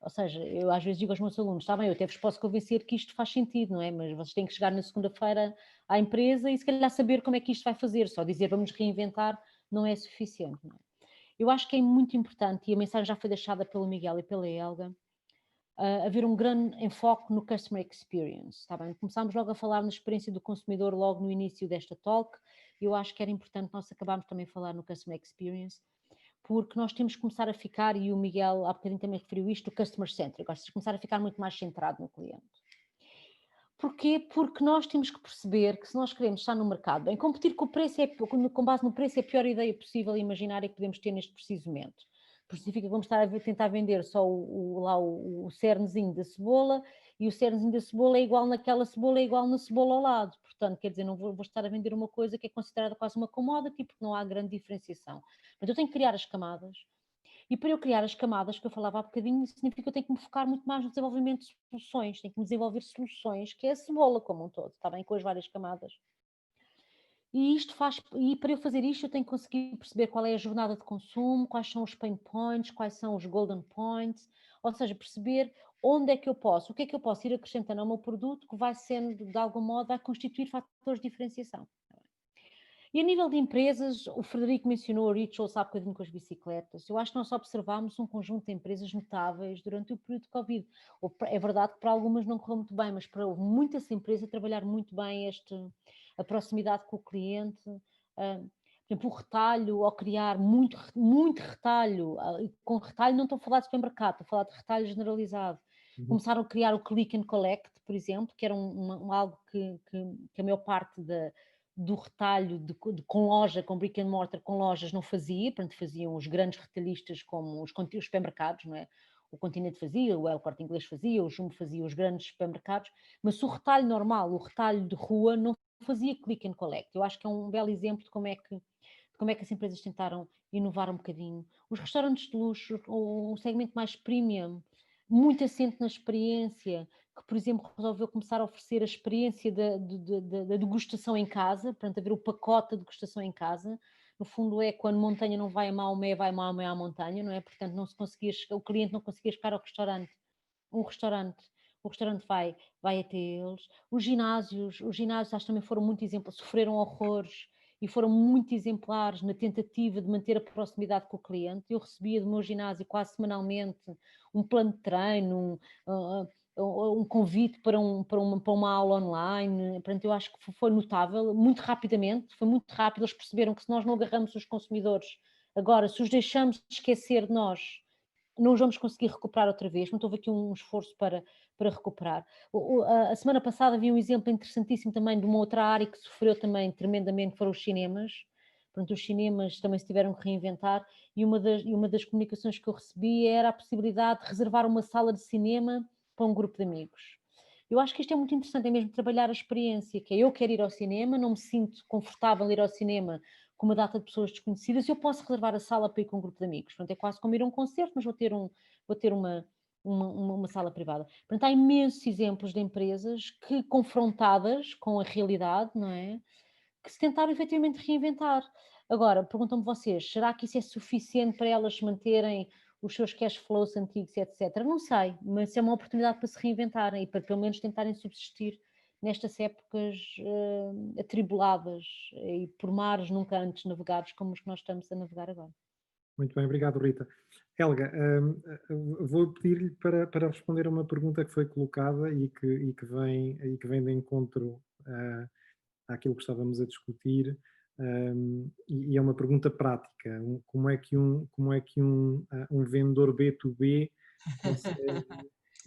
ou seja, eu às vezes digo aos meus alunos, está bem, eu até vos posso convencer que isto faz sentido, não é? Mas vocês têm que chegar na segunda-feira à empresa e se calhar saber como é que isto vai fazer, só dizer vamos reinventar não é suficiente, não é? Eu acho que é muito importante, e a mensagem já foi deixada pelo Miguel e pela Helga, haver um grande enfoque no customer experience, está bem? Começámos logo a falar na experiência do consumidor logo no início desta talk, e eu acho que era importante nós acabarmos também a falar no customer experience, porque nós temos que começar a ficar, e o Miguel há bocadinho também referiu isto, o customer centric, ou seja, começar a ficar muito mais centrado no cliente. Porquê? Porque nós temos que perceber que se nós queremos estar no mercado, bem, competir com o preço com base no preço é a pior ideia possível e imaginária que podemos ter neste preciso momento. Por isso significa que vamos estar a tentar vender só o cernezinho da cebola, e o cernezinho da cebola é igual naquela cebola, é igual na cebola ao lado. Portanto, quer dizer, não vou estar a vender uma coisa que é considerada quase uma commodity, porque não há grande diferenciação. Mas eu tenho que criar as camadas, e para eu criar as camadas que eu falava há bocadinho, significa que eu tenho que me focar muito mais no desenvolvimento de soluções, tenho que me desenvolver soluções, que é a cebola como um todo, está bem? Com as várias camadas. E para eu fazer isto, eu tenho que conseguir perceber qual é a jornada de consumo, quais são os pain points, quais são os golden points, ou seja, perceber onde é que eu posso, o que é que eu posso ir acrescentando ao meu produto que vai sendo, de algum modo, vai constituir fatores de diferenciação. E a nível de empresas, o Frederico mencionou o Rituals há bocadinho com as bicicletas. Eu acho que nós observámos um conjunto de empresas notáveis durante o período de Covid. É verdade que para algumas não correu muito bem, mas para muitas empresas trabalhar muito bem a proximidade com o cliente. Por exemplo, o retalho, ao criar muito retalho, e com retalho não estou a falar de supermercado, estou a falar de retalho generalizado. Começaram a criar o Click and Collect, por exemplo, que era algo que a maior parte do retalho com loja, com brick and mortar, com lojas não fazia, portanto faziam os grandes retalhistas como os supermercados, não é? O Continente fazia, o El Corte Inglês fazia, o Jumbo fazia, os grandes supermercados, mas o retalho normal, o retalho de rua, não fazia click and collect. Eu acho que é um belo exemplo de como é que as empresas tentaram inovar um bocadinho. Os restaurantes de luxo, um segmento mais premium, muito assente na experiência, que, por exemplo, resolveu começar a oferecer a experiência da degustação em casa, portanto, haver o pacote de degustação em casa. No fundo, é quando montanha não vai a Maomé, vai Maomé à montanha, não é? Portanto, não se conseguia, o cliente não conseguia chegar ao restaurante. Um restaurante, o restaurante vai até eles. Os ginásios acho que também foram muito exemplos, sofreram horrores e foram muito exemplares na tentativa de manter a proximidade com o cliente. Eu recebia do meu ginásio quase semanalmente um plano de treino, um convite para uma aula online. Portanto, eu acho que foi notável, muito rapidamente, foi muito rápido. Eles perceberam que se nós não agarramos os consumidores agora, se os deixamos esquecer de nós, não os vamos conseguir recuperar outra vez. Não houve aqui um esforço para recuperar. A semana passada havia um exemplo interessantíssimo também de uma outra área que sofreu também tremendamente, que foram os cinemas. Portanto, os cinemas também se tiveram que reinventar, e uma das comunicações que eu recebi era a possibilidade de reservar uma sala de cinema para um grupo de amigos. Eu acho que isto é muito interessante, é mesmo trabalhar a experiência, que é eu quero ir ao cinema, não me sinto confortável em ir ao cinema com uma data de pessoas desconhecidas, eu posso reservar a sala para ir com um grupo de amigos. Portanto, é quase como ir a um concerto, mas vou ter uma sala privada. Portanto, há imensos exemplos de empresas que, confrontadas com a realidade, não é? Que se tentaram efetivamente reinventar. Agora, perguntam-me vocês, será que isso é suficiente para elas manterem os seus cash flows antigos, etc? Não sei, mas é uma oportunidade para se reinventarem e para pelo menos tentarem subsistir nestas épocas atribuladas e por mares nunca antes navegados como os que nós estamos a navegar agora. Muito bem, obrigado, Rita. Helga, vou pedir-lhe para responder a uma pergunta que foi colocada e que vem de encontro àquilo que estávamos a discutir, e é uma pergunta prática. Como é que um vendedor B2B consegue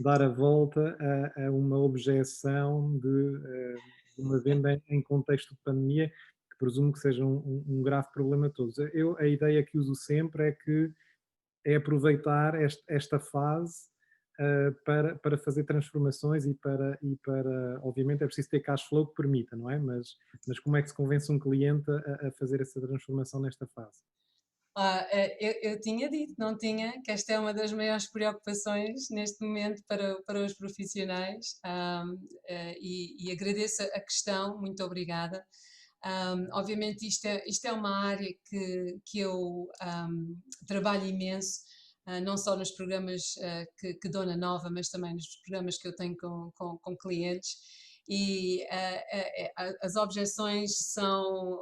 dar a volta a uma objeção de uma venda em contexto de pandemia, que presumo que seja um grave problema a todos. A ideia que uso sempre é que é aproveitar esta fase para fazer transformações e para, obviamente, é preciso ter cash flow que permita, não é? Mas como é que se convence um cliente a fazer essa transformação nesta fase? Eu tinha dito, não tinha, que esta é uma das maiores preocupações neste momento para os profissionais, e agradeço a questão, muito obrigada. Obviamente isto é uma área que eu trabalho imenso, não só nos programas que dou na Nova, mas também nos programas que eu tenho com clientes. E as objeções são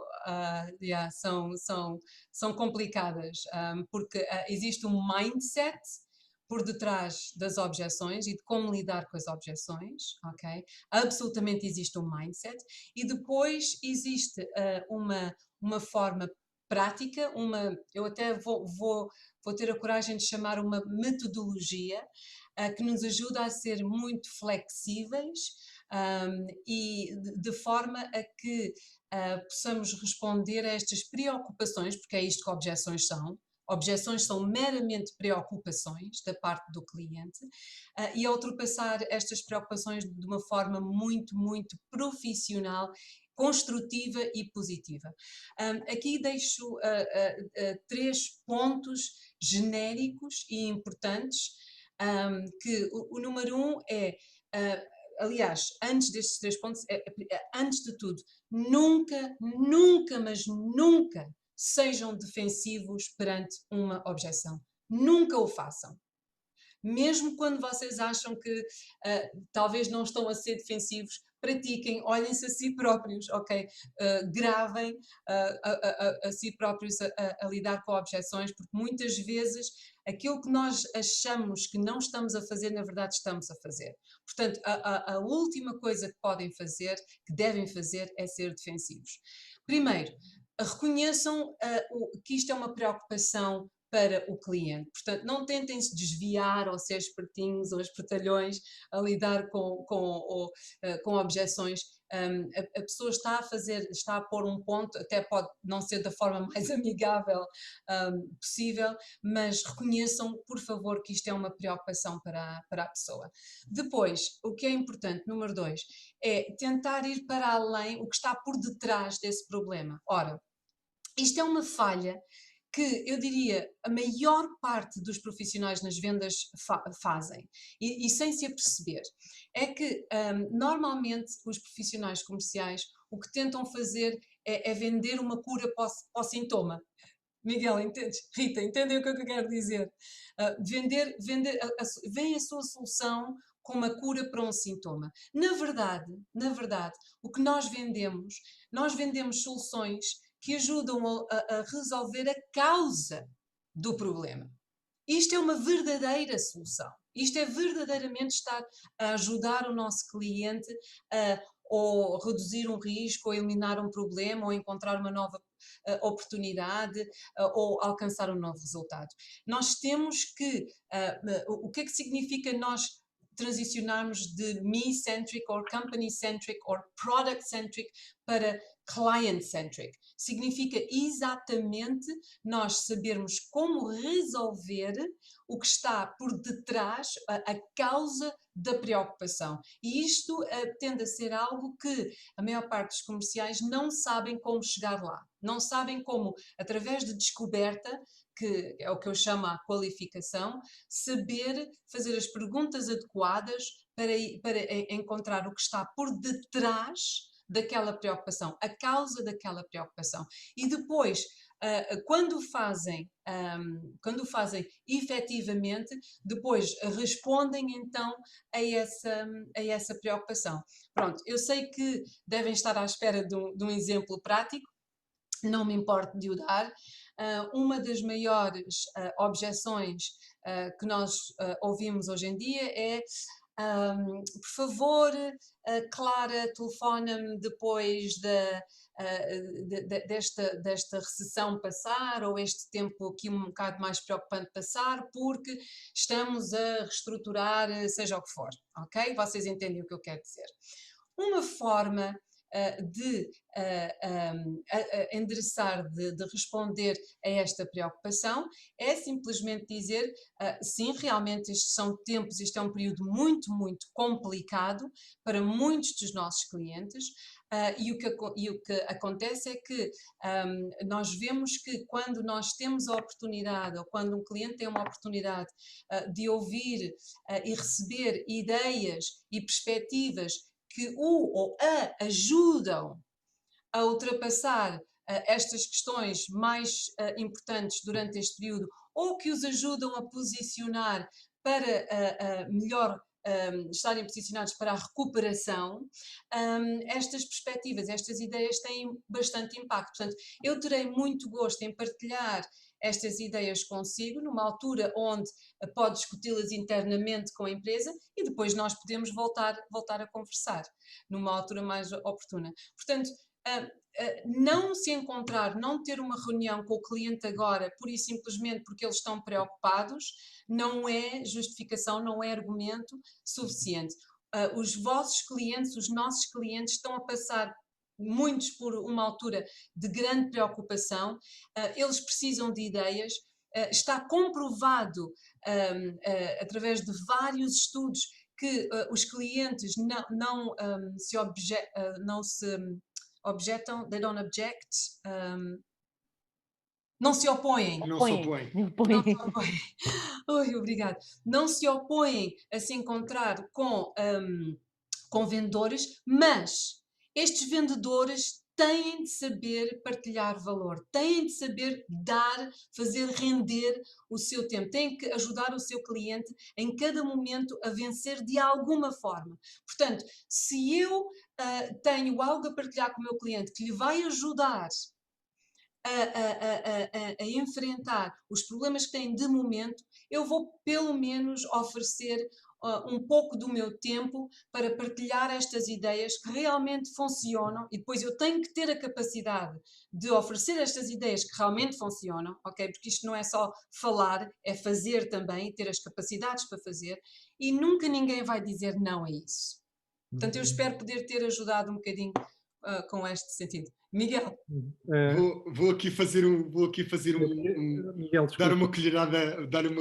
complicadas, porque existe um mindset por detrás das objeções e de como lidar com as objeções, ok? Absolutamente existe um mindset e depois existe uma forma prática, eu até vou ter a coragem de chamar uma metodologia que nos ajuda a ser muito flexíveis, e de forma a que possamos responder a estas preocupações, porque é isto que objeções são. Objeções são meramente preocupações da parte do cliente, e a ultrapassar estas preocupações de uma forma muito, muito profissional, construtiva e positiva. Aqui deixo 3 pontos genéricos e importantes, que o número 1 é, aliás, antes destes 3 pontos, antes de tudo, nunca, nunca, mas nunca sejam defensivos perante uma objeção. Nunca o façam. Mesmo quando vocês acham que talvez não estão a ser defensivos, pratiquem, olhem-se a si próprios, ok? Gravem a si próprios a lidar com objeções, porque muitas vezes aquilo que nós achamos que não estamos a fazer, na verdade estamos a fazer. Portanto, a última coisa que podem fazer, que devem fazer, é ser defensivos. Primeiro, reconheçam que isto é uma preocupação para o cliente. Portanto, não tentem se desviar ou ser espertinhos ou espertalhões a lidar com objeções. A pessoa está a pôr um ponto, até pode não ser da forma mais amigável possível, mas reconheçam, por favor, que isto é uma preocupação para a pessoa. Depois, o que é importante, número 2, é tentar ir para além o que está por detrás desse problema. Ora, isto é uma falha que eu diria a maior parte dos profissionais nas vendas fazem e sem se aperceber. É que normalmente os profissionais comerciais o que tentam fazer é vender uma cura para o sintoma. Miguel, entendes? Rita, entendem o que eu quero dizer? Vem a sua solução com uma cura para um sintoma. Na verdade, o que nós vendemos soluções que ajudam a resolver a causa do problema. Isto é uma verdadeira solução. Isto é verdadeiramente estar a ajudar o nosso cliente a ou reduzir um risco, ou eliminar um problema, ou encontrar uma nova oportunidade, ou alcançar um novo resultado. Nós temos que, o que é que significa nós transicionarmos de me-centric, ou company-centric, ou product-centric para client-centric? Significa exatamente nós sabermos como resolver o que está por detrás, a causa da preocupação. E isto tende a ser algo que a maior parte dos comerciais não sabem como chegar lá. Não sabem como, através de descoberta, que é o que eu chamo a qualificação, saber fazer as perguntas adequadas para encontrar o que está por detrás daquela preocupação, a causa daquela preocupação. E depois, quando fazem efetivamente, depois respondem então a essa preocupação. Pronto, eu sei que devem estar à espera de um exemplo prático, não me importo de o dar, uma das maiores objeções que nós ouvimos hoje em dia é por favor, Clara, telefona-me depois desta recessão passar, ou este tempo aqui um bocado mais preocupante passar, porque estamos a reestruturar, seja o que for, ok? Vocês entendem o que eu quero dizer. Uma forma de endereçar, de responder a esta preocupação, é simplesmente dizer, sim, realmente estes são tempos, este é um período muito, muito complicado para muitos dos nossos clientes, e o que acontece é que nós vemos que quando nós temos a oportunidade, ou quando um cliente tem uma oportunidade de ouvir e receber ideias e perspectivas que o ou a ajudam a ultrapassar estas questões mais importantes durante este período, ou que os ajudam a posicionar para melhor estarem posicionados para a recuperação, estas perspectivas, estas ideias têm bastante impacto. Portanto, eu terei muito gosto em partilhar estas ideias consigo, numa altura onde pode discuti-las internamente com a empresa e depois nós podemos voltar a conversar, numa altura mais oportuna. Portanto, não se encontrar, não ter uma reunião com o cliente agora, pura e simplesmente porque eles estão preocupados, não é justificação, não é argumento suficiente. Os vossos clientes, os nossos clientes estão a passar muitos por uma altura de grande preocupação, eles precisam de ideias, está comprovado através de vários estudos que os clientes não se objetam, they don't object, não se opõem. Não se opõem. Não se opõem. Oi, obrigado. Não se opõem a se encontrar com vendedores, mas estes vendedores têm de saber partilhar valor, têm de saber dar, fazer render o seu tempo, têm que ajudar o seu cliente em cada momento a vencer de alguma forma. Portanto, se eu tenho algo a partilhar com o meu cliente que lhe vai ajudar a enfrentar os problemas que tem de momento, eu vou pelo menos oferecer um pouco do meu tempo para partilhar estas ideias que realmente funcionam, e depois eu tenho que ter a capacidade de oferecer estas ideias que realmente funcionam, ok? Porque isto não é só falar, é fazer também, ter as capacidades para fazer, e nunca ninguém vai dizer não a isso. Portanto, eu espero poder ter ajudado um bocadinho com este sentido. Miguel? Vou aqui fazer Miguel, dar uma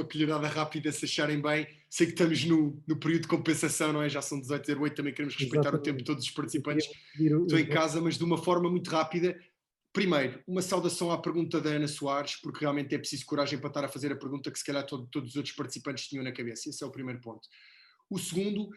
colherada rápida, se acharem bem. Sei que estamos no período de compensação, não é? Já são 18h08, também queremos respeitar o tempo de todos os participantes. Estou em casa, mas de uma forma muito rápida. Primeiro, uma saudação à pergunta da Ana Soares, porque realmente é preciso coragem para estar a fazer a pergunta que se calhar todos os outros participantes tinham na cabeça. Esse é o primeiro ponto. O segundo,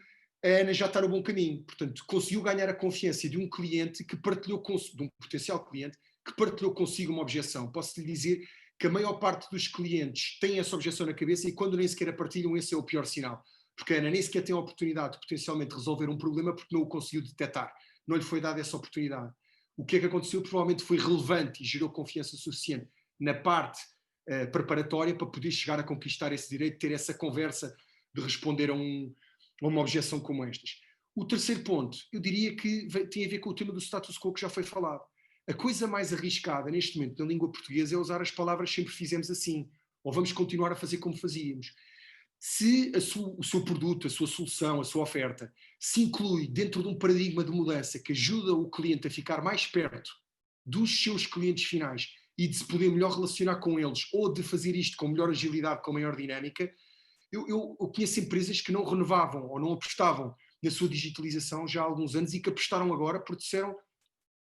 a Ana já está no bom caminho, portanto, conseguiu ganhar a confiança de um cliente que partilhou de um potencial cliente que partilhou consigo uma objeção. Posso lhe dizer que a maior parte dos clientes tem essa objeção na cabeça e quando nem sequer a partilham, esse é o pior sinal. Porque a Ana nem sequer tem a oportunidade de potencialmente resolver um problema porque não o conseguiu detectar. Não lhe foi dada essa oportunidade. O que é que aconteceu? Provavelmente foi relevante e gerou confiança suficiente na parte preparatória para poder chegar a conquistar esse direito, ter essa conversa de responder a uma objeção como estas. O terceiro ponto, eu diria que tem a ver com o tema do status quo que já foi falado. A coisa mais arriscada neste momento na língua portuguesa é usar as palavras sempre fizemos assim, ou vamos continuar a fazer como fazíamos. Se o seu produto, a sua solução, a sua oferta se inclui dentro de um paradigma de mudança que ajuda o cliente a ficar mais perto dos seus clientes finais e de se poder melhor relacionar com eles, ou de fazer isto com melhor agilidade, com maior dinâmica, eu conheço empresas que não renovavam ou não apostavam na sua digitalização já há alguns anos e que apostaram agora porque disseram: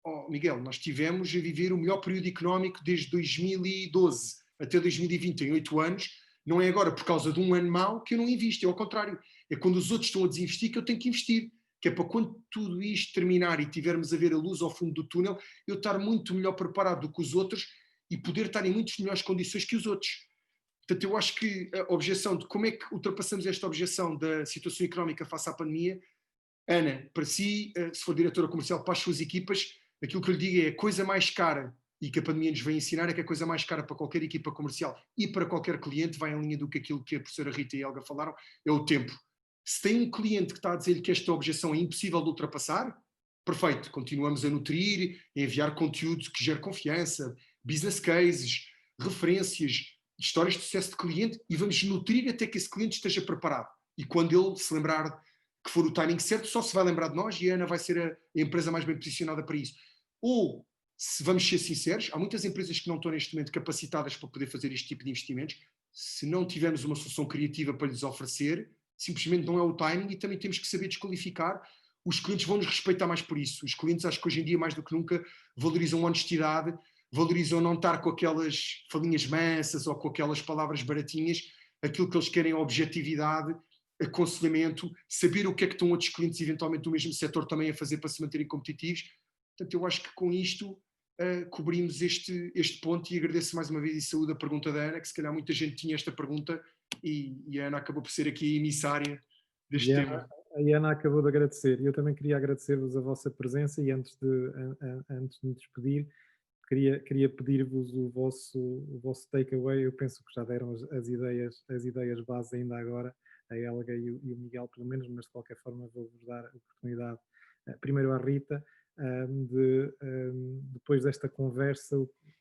oh, Miguel, nós tivemos a viver o melhor período económico desde 2012 até 2020, em 8 anos, não é agora por causa de um ano mau que eu não invisto, é ao contrário, é quando os outros estão a desinvestir que eu tenho que investir, que é para quando tudo isto terminar e tivermos a ver a luz ao fundo do túnel, eu estar muito melhor preparado do que os outros e poder estar em muitas melhores condições que os outros. Portanto, eu acho que a objeção de como é que ultrapassamos esta objeção da situação económica face à pandemia, Ana, para si, se for diretora comercial para as suas equipas, aquilo que eu lhe digo é a coisa mais cara e que a pandemia nos vem ensinar é que a coisa mais cara para qualquer equipa comercial e para qualquer cliente vai em linha do que aquilo que a professora Rita e a Helga falaram, é o tempo. Se tem um cliente que está a dizer que esta objeção é impossível de ultrapassar, perfeito, continuamos a nutrir, a enviar conteúdo que gere confiança, business cases, referências, histórias de sucesso de cliente e vamos nutrir até que esse cliente esteja preparado. E quando ele se lembrar que for o timing certo, só se vai lembrar de nós e a Ana vai ser a empresa mais bem posicionada para isso. Ou, se vamos ser sinceros, há muitas empresas que não estão neste momento capacitadas para poder fazer este tipo de investimentos. Se não tivermos uma solução criativa para lhes oferecer, simplesmente não é o timing e também temos que saber desqualificar. Os clientes vão nos respeitar mais por isso. Os clientes, acho que hoje em dia, mais do que nunca, valorizam a honestidade, valorizam não estar com aquelas falinhas mansas ou com aquelas palavras baratinhas. Aquilo que eles querem é objetividade, aconselhamento, saber o que é que estão outros clientes, eventualmente do mesmo setor, também a fazer para se manterem competitivos. Portanto, eu acho que com isto cobrimos este ponto e agradeço mais uma vez e saúde a pergunta da Ana, que se calhar muita gente tinha esta pergunta e a Ana acabou por ser aqui a emissária deste tema. A Ana acabou de agradecer e eu também queria agradecer-vos a vossa presença e antes de me despedir, queria pedir-vos o vosso takeaway. Eu penso que já deram as ideias base ainda agora, a Helga e o Miguel pelo menos, mas de qualquer forma vou-vos dar a oportunidade, primeiro à Rita, depois desta conversa,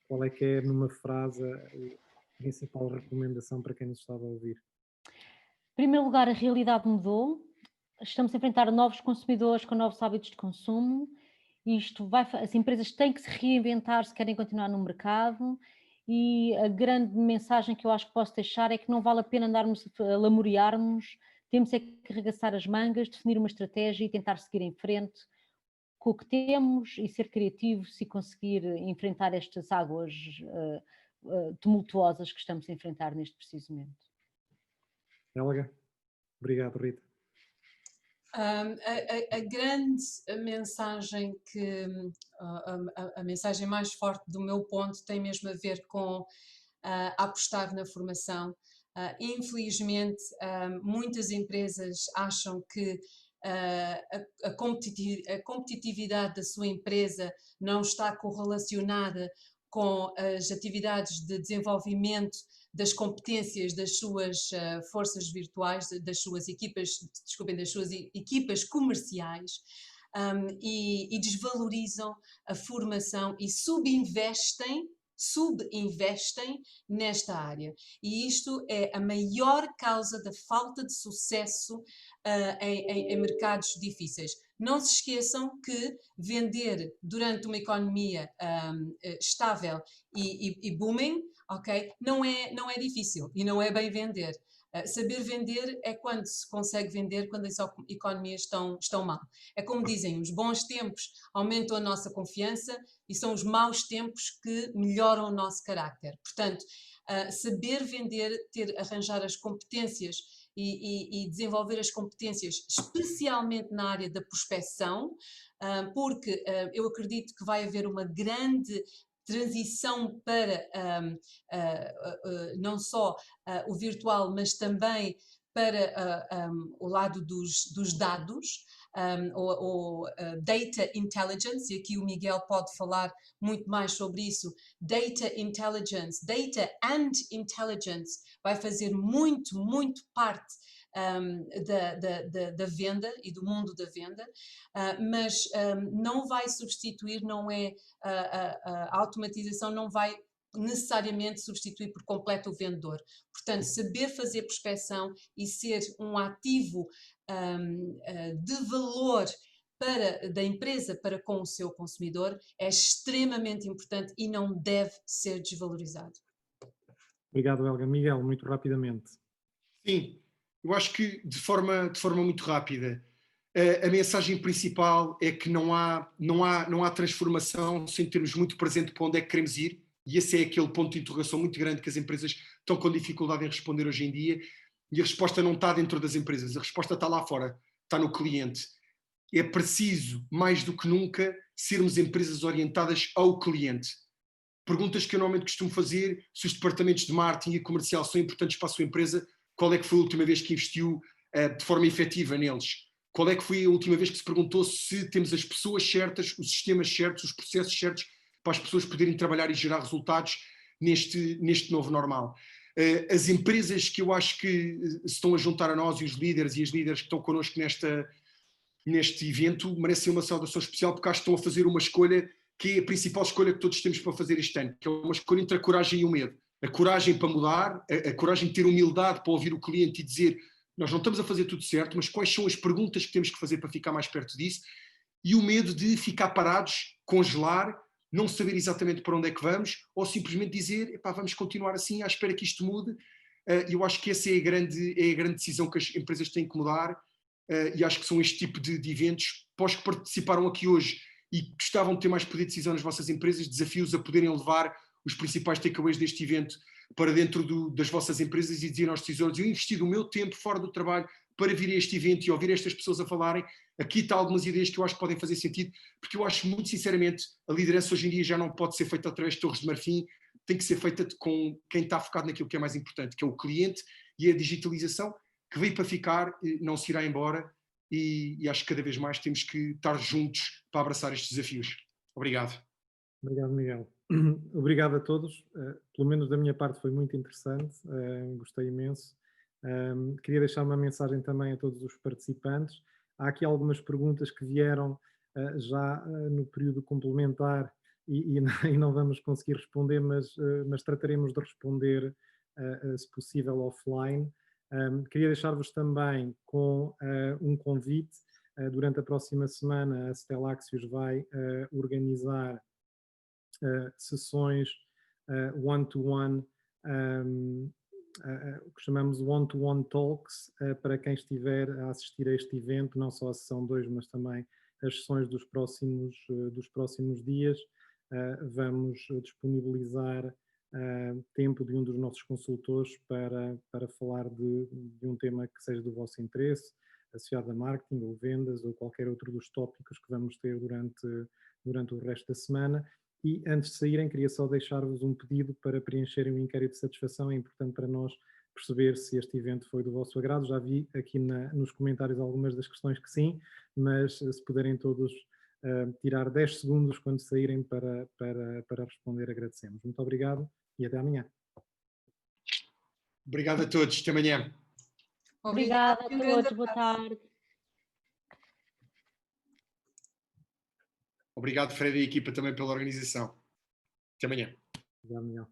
qual é que é, numa frase, a principal recomendação para quem nos estava a ouvir? Em primeiro lugar, a realidade mudou, estamos a enfrentar novos consumidores com novos hábitos de consumo, as empresas têm que se reinventar se querem continuar no mercado e a grande mensagem que eu acho que posso deixar é que não vale a pena andarmos a lamorear-nos, temos é que arregaçar as mangas, definir uma estratégia e tentar seguir em frente com o que temos e ser criativos e conseguir enfrentar estas águas tumultuosas que estamos a enfrentar neste preciso momento. Helga? Obrigado, Rita. A grande mensagem a mensagem mais forte do meu ponto tem mesmo a ver com apostar na formação. Infelizmente, muitas empresas acham que a competitividade da sua empresa não está correlacionada com as atividades de desenvolvimento das competências das suas forças virtuais, das suas equipas comerciais, e desvalorizam a formação e subinvestem nesta área. E isto é a maior causa da falta de sucesso em mercados difíceis. Não se esqueçam que vender durante uma economia estável e booming, okay, não é difícil e não é bem vender. Saber vender é quando se consegue vender quando as economias estão mal. É como dizem, os bons tempos aumentam a nossa confiança e são os maus tempos que melhoram o nosso carácter. Portanto, saber vender, arranjar as competências e desenvolver as competências, especialmente na área da prospecção, porque eu acredito que vai haver uma grande transição para não só o virtual, mas também para o lado dos dados, ou data intelligence, e aqui o Miguel pode falar muito mais sobre isso. Data intelligence, data and intelligence vai fazer muito parte da venda e do mundo da venda, mas não vai substituir, a automatização não vai necessariamente substituir por completo o vendedor. Portanto, saber fazer prospecção e ser um ativo de valor da empresa para com o seu consumidor é extremamente importante e não deve ser desvalorizado. Obrigado, Helga. Miguel, muito rapidamente. Sim, eu acho que de forma muito rápida, a mensagem principal é que não há transformação sem termos muito presente para onde é que queremos ir, e esse é aquele ponto de interrogação muito grande que as empresas estão com dificuldade em responder hoje em dia, e a resposta não está dentro das empresas, a resposta está lá fora, está no cliente. É preciso, mais do que nunca, sermos empresas orientadas ao cliente. Perguntas que eu normalmente costumo fazer: se os departamentos de marketing e comercial são importantes para a sua empresa, qual é que foi a última vez que investiu de forma efetiva neles? Qual é que foi a última vez que se perguntou se temos as pessoas certas, os sistemas certos, os processos certos para as pessoas poderem trabalhar e gerar resultados neste novo normal. As empresas que eu acho que se estão a juntar a nós e os líderes e as líderes que estão connosco neste evento merecem uma saudação especial, porque acho que estão a fazer uma escolha que é a principal escolha que todos temos para fazer este ano, que é uma escolha entre a coragem e o medo. A coragem para mudar, a coragem de ter humildade para ouvir o cliente e dizer: nós não estamos a fazer tudo certo, mas quais são as perguntas que temos que fazer para ficar mais perto disso? E o medo de ficar parados, congelar, não saber exatamente para onde é que vamos, ou simplesmente dizer: epá, vamos continuar assim à espera que isto mude. Eu acho que essa é a grande decisão que as empresas têm que mudar, e acho que são este tipo de eventos. Para os que participaram aqui hoje e gostavam de ter mais poder de decisão nas vossas empresas, desafios a poderem levar os principais takeaways deste evento para dentro das vossas empresas e dizer aos decisores: eu investi o meu tempo fora do trabalho para vir a este evento e ouvir estas pessoas a falarem. Aqui está algumas ideias que eu acho que podem fazer sentido, porque eu acho muito sinceramente a liderança hoje em dia já não pode ser feita através de torres de marfim, tem que ser feita com quem está focado naquilo que é mais importante, que é o cliente, e a digitalização, que veio para ficar, não se irá embora, e acho que cada vez mais temos que estar juntos para abraçar estes desafios. Obrigado. Obrigado, Miguel. Obrigado a todos. Pelo menos da minha parte foi muito interessante, gostei imenso. Queria deixar uma mensagem também a todos os participantes. Há aqui algumas perguntas que vieram já no período complementar e não vamos conseguir responder, mas trataremos de responder, se possível, offline. Queria deixar-vos também com um convite. Durante a próxima semana, a Stellaxius vai organizar sessões one-to-one, o que chamamos one-to-one talks, para quem estiver a assistir a este evento, não só a sessão 2, mas também as sessões dos próximos dias. Vamos disponibilizar tempo de um dos nossos consultores para falar de um tema que seja do vosso interesse, associado a marketing ou vendas ou qualquer outro dos tópicos que vamos ter durante o resto da semana. E antes de saírem, queria só deixar-vos um pedido para preencherem o inquérito de satisfação. É importante para nós perceber se este evento foi do vosso agrado. Já vi aqui nos comentários algumas das questões que sim, mas se puderem todos tirar 10 segundos quando saírem para responder, agradecemos. Muito obrigado e até amanhã. Obrigado a todos. Até amanhã. Obrigada a todos. Boa tarde. Obrigado, Fred e a equipa também pela organização. Até amanhã. Até amanhã.